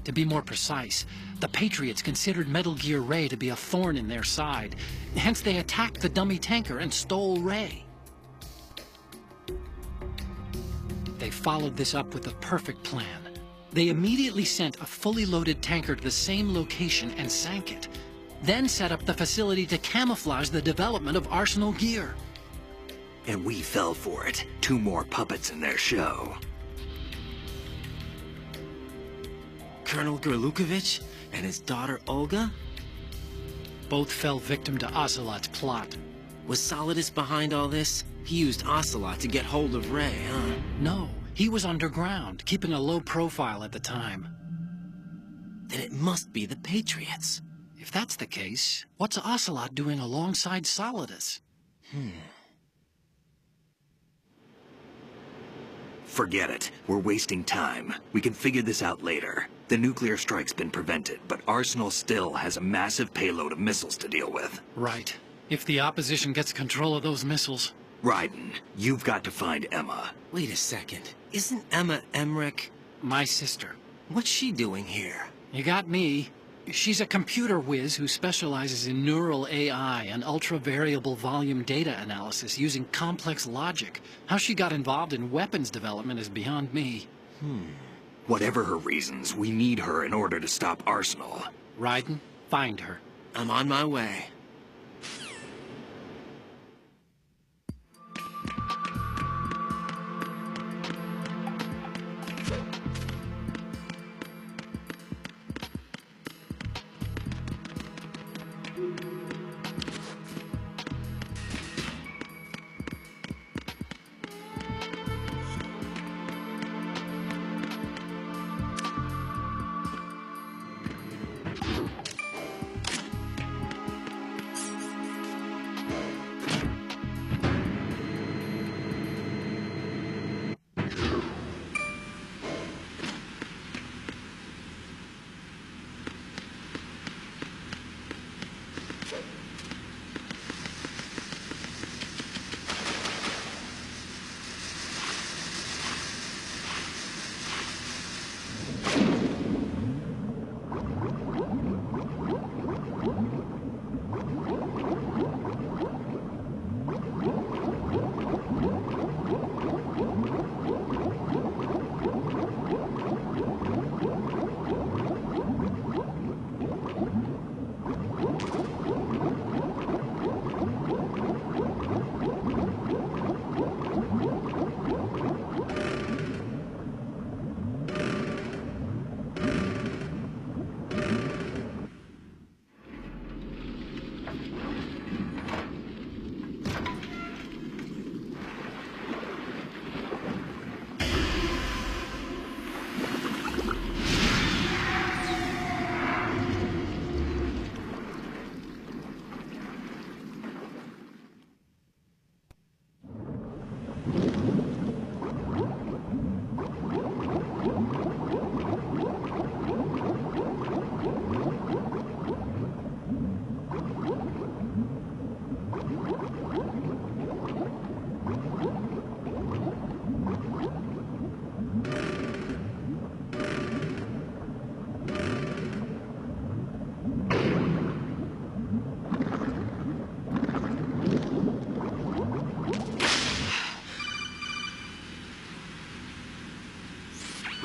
To be more precise, the Patriots considered Metal Gear Ray to be a thorn in their side. Hence, they attacked the dummy tanker and stole Ray. They followed this up with a perfect plan. They immediately sent a fully loaded tanker to the same location and sank it. Then set up the facility to camouflage the development of Arsenal Gear. And we fell for it. 2 more puppets in their show. Colonel Gerlukovich and his daughter Olga? Both fell victim to Ocelot's plot. Was Solidus behind all this? He used Ocelot to get hold of Ray, huh? No, he was underground, keeping a low profile at the time. Then it must be the Patriots. If that's the case, what's Ocelot doing alongside Solidus? Forget it. We're wasting time. We can figure this out later. The nuclear strike's been prevented, but Arsenal still has a massive payload of missiles to deal with. Right. If the opposition gets control of those missiles... Raiden, you've got to find Emma. Wait a second. Isn't Emma Emmerich... my sister? What's she doing here? You got me. She's a computer whiz who specializes in neural AI and ultra-variable volume data analysis using complex logic. How she got involved in weapons development is beyond me. Whatever her reasons, we need her in order to stop Arsenal. Raiden, find her. I'm on my way.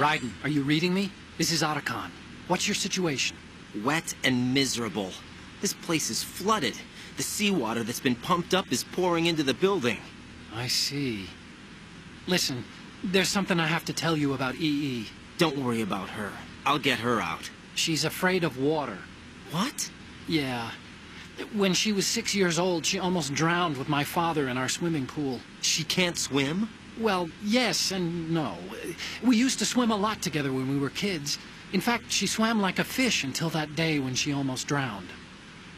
Raiden, are you reading me? This is Otacon. What's your situation? Wet and miserable. This place is flooded. The seawater that's been pumped up is pouring into the building. I see. Listen, there's something I have to tell you about EE. Don't worry about her. I'll get her out. She's afraid of water. What? Yeah. When she was 6 years old, she almost drowned with my father in our swimming pool. She can't swim? Well, yes and no. We used to swim a lot together when we were kids. In fact, she swam like a fish until that day when she almost drowned.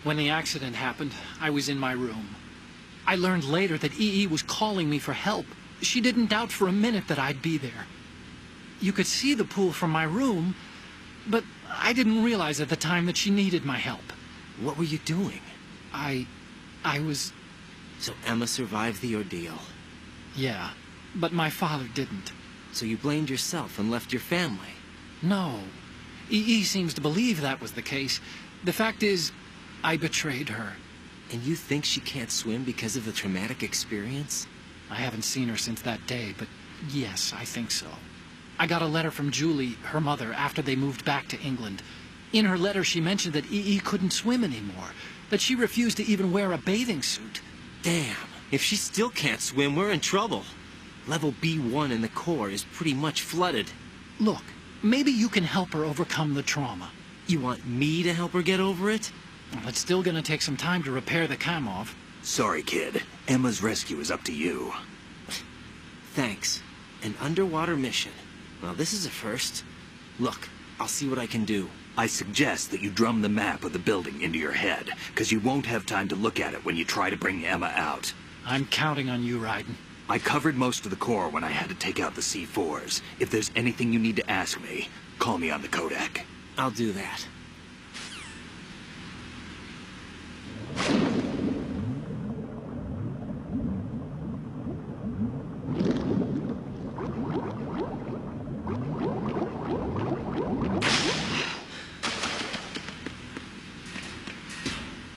When the accident happened, I was in my room. I learned later that EE was calling me for help. She didn't doubt for a minute that I'd be there. You could see the pool from my room, but I didn't realize at the time that she needed my help. What were you doing? I was... So Emma survived the ordeal? Yeah, but my father didn't. So you blamed yourself and left your family? No. EE seems to believe that was the case. The fact is, I betrayed her. And you think she can't swim because of the traumatic experience? I haven't seen her since that day, but yes, I think so. I got a letter from Julie, her mother, after they moved back to England. In her letter, she mentioned that EE couldn't swim anymore, that she refused to even wear a bathing suit. Damn, if she still can't swim, we're in trouble. Level B1 in the core is pretty much flooded. Look, maybe you can help her overcome the trauma. You want me to help her get over it? Well, it's still gonna take some time to repair the cam-off. Sorry, kid. Emma's rescue is up to you. Thanks. An underwater mission. Well, this is a first. Look, I'll see what I can do. I suggest that you drum the map of the building into your head, because you won't have time to look at it when you try to bring Emma out. I'm counting on you, Raiden. I covered most of the core when I had to take out the C4s. If there's anything you need to ask me, call me on the Kodak. I'll do that.